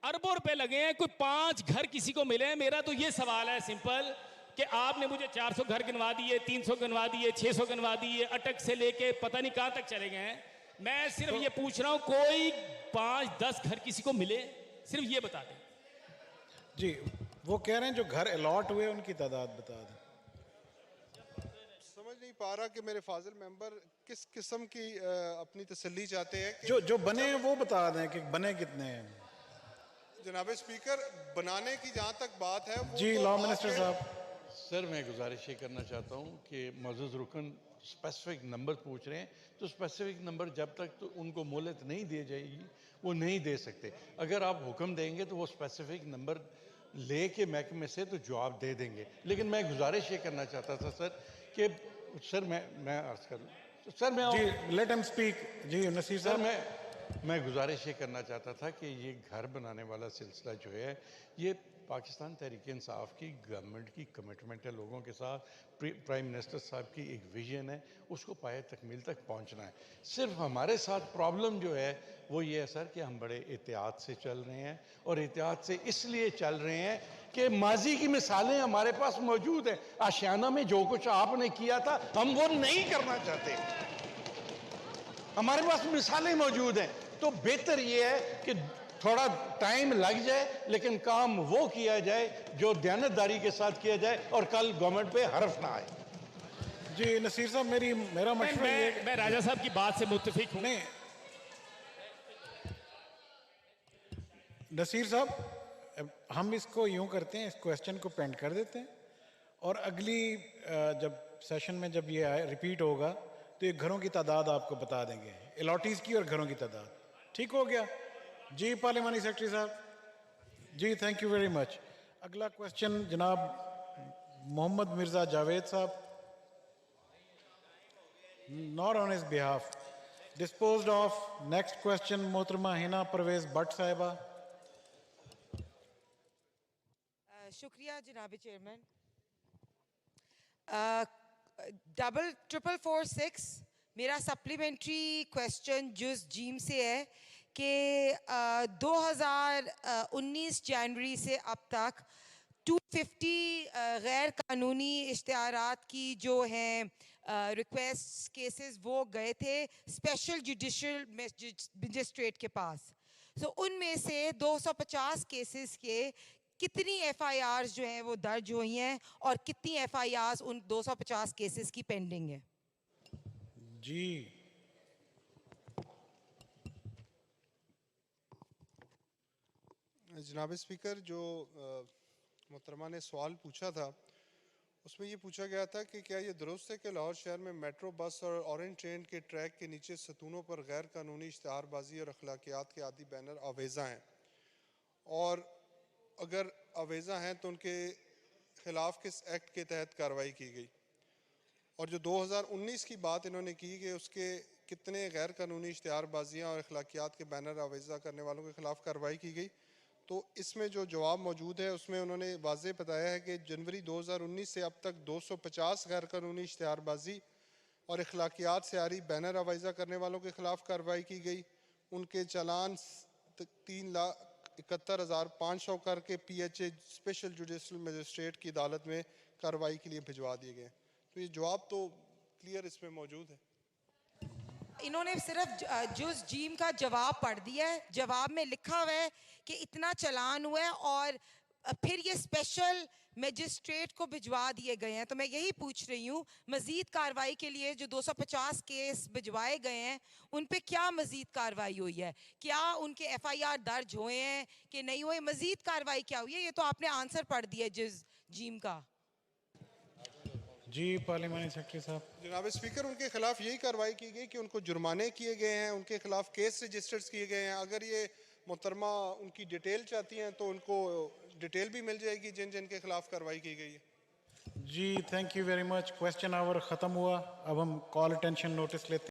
अरबों रुपए लगे हैं, कोई 5 घर किसी को मिले हैं। मेरा तो ये सवाल है सिंपल कि आपने मुझे 400 घर गिनवा दिए, 300 गिनवा दिए, 600 गिनवा दिए, अटक से लेके पता नहीं कहाँ तक चले गए हैं। मैं सिर्फ ये पूछ रहा हूँ, कोई 5-10 घर किसी को मिले? सिर्फ ये बता दें। जी, वो कह रहे हैं जो घर अलॉट हुए उनकी तादाद बता दें। समझ नहीं पा रहा कि मेरे फाजिल मेंबर किस किस्म की अपनी तसल्ली चाहते हैं कि जो बने हैं वो बता दें कि बने कितने हैं। जनाब स्पीकर, बनाने की जहाँ तक बात है वो जी, तो लॉ आपके- मिनिस्टर साहब। सर, मैं गुजारिश ये करना चाहता हूँ कि मौजूद रुकन स्पेसिफिक नंबर पूछ रहे हैं, तो स्पेसिफिक नंबर जब तक तो उनको मोहलत नहीं दी जाएगी वो नहीं दे सकते। अगर आप हुक्म देंगे तो वो स्पेसिफिक नंबर ले के महकमे से तो जवाब दे देंगे। लेकिन मैं गुजारिश ये करना चाहता था सर कि सर मैं अर्ज कर लूँ सर, मैं जी, लेट हिम स्पीक। जी नसीर सर, साहब, मैं गुजारिश ये करना चाहता था कि ये घर बनाने वाला सिलसिला जो है ये पाकिस्तान तहरीक इंसाफ की गवर्नमेंट की कमिटमेंट है लोगों के साथ, प्राइम मिनिस्टर साहब की एक विजन है, उसको पाए तकमील तक पहुंचना है। सिर्फ हमारे साथ प्रॉब्लम जो है वो ये है सर कि हम बड़े एहतियात से चल रहे हैं, और एहतियात से इसलिए चल रहे हैं कि माजी की मिसालें हमारे पास मौजूद हैं। आशियाना में जो कुछ आपने किया था हम वो नहीं करना चाहते, हमारे पास मिसालें मौजूद हैं। तो बेहतर ये है कि थोड़ा टाइम लग जाए लेकिन काम वो किया जाए जो दयानतदारी के साथ किया जाए, और कल गवर्नमेंट पे हर्फ ना आए। जी नसीर साहब, मेरा मशवरा ये, मैं राजा साहब की बात से मुत्तफिक हूं। नहीं नसीर साहब, हम इसको यूं करते हैं, इस क्वेश्चन को पेंड कर देते हैं, और अगली जब सेशन में जब ये आए रिपीट होगा तो ये घरों की तादाद आपको बता देंगे, अलॉटीज़ की और घरों की तादाद। ठीक हो गया जी पार्लियामानी सेक्रेटरी साहब जी, थैंक यू वेरी मच। अगला क्वेश्चन जनाब मोहम्मद मिर्ज़ा जावेद साहब, not on his behalf, disposed of. Next question मोहतरमा हिना परवेज भट्ट साहिबा। शुक्रिया जनाब चेयरमैन। 4446 मेरा सप्लीमेंट्री क्वेश्चन जुज जीम से है कि 2019 जनवरी से अब तक 250 गैर कानूनी इश्तिहारात की जो हैं रिक्वेस्ट केसेस वो गए थे स्पेशल जुडिशल मजिस्ट्रेट के पास। सो उनमें से 250 केसेस के कितनी FIRs जो हैं वो दर्ज हुई हैं, और कितनी FIRs उन 250 केसेस की पेंडिंग है? जी जनाब स्पीकर, जो मोहतरमा ने सवाल पूछा था उसमें ये पूछा गया था कि क्या ये दुरुस्त है कि लाहौर शहर में मेट्रो बस और ऑरेंज ट्रेन के ट्रैक के नीचे सतूनों पर गैर कानूनी इश्तिहारबाजी और अखलाकियात के आदि बैनर आवेज़ा हैं, और अगर आवेज़ा हैं तो उनके ख़िलाफ़ किस एक्ट के तहत कार्रवाई की गई, और जो 2019 की बात इन्होंने की कि उसके कितने गैर कानूनी इश्तिहारबाजियाँ और अखलाकियात के बैनर आवेज़ा करने वालों के ख़िलाफ़ कार्रवाई की गई, तो इसमें जो जवाब मौजूद है उसमें उन्होंने वाज़ेह बताया है कि जनवरी 2019 से अब तक 250 गैर कानूनी इश्तिहारबाजी और अखलाकियात से आ रही बैनर आवेज़ा करने वालों के ख़िलाफ़ कार्रवाई की गई। उनके चालान 3,71,500 करके PHA स्पेशल जुडिशल मजिस्ट्रेट की अदालत में कार्रवाई के लिए भिजवा दिए गए। तो ये जवाब तो क्लियर इसमें मौजूद है। इन्होंने सिर्फ जुज जीम का जवाब पढ़ दिया है। जवाब में लिखा हुआ है कि इतना चलान हुआ है और फिर ये स्पेशल मजिस्ट्रेट को भिजवा दिए गए हैं। तो मैं यही पूछ रही हूँ, मजीद कार्रवाई के लिए जो 250 केस भिजवाए गए हैं उन पे क्या मजीद कार्रवाई हुई है? क्या उनके FIR दर्ज हुए हैं कि नहीं हुए? मजीद कार्रवाई क्या हुई है? ये तो आपने आंसर पढ़ दिया जुज जीम का। जी पार्लियामानी सेक्रेटरी साहब। जनाब स्पीकर, उनके खिलाफ यही कार्रवाई की गई कि उनको जुर्माने किए गए हैं, उनके खिलाफ केस रजिस्टर्ड किए गए हैं। अगर ये मोहतरमा उनकी डिटेल चाहती हैं तो उनको डिटेल भी मिल जाएगी जिन जिन के खिलाफ कार्रवाई की गई है। जी thank you very much. Question hour ख़त्म हुआ। अब हम कॉल अटेंशन नोटिस लेते हैं।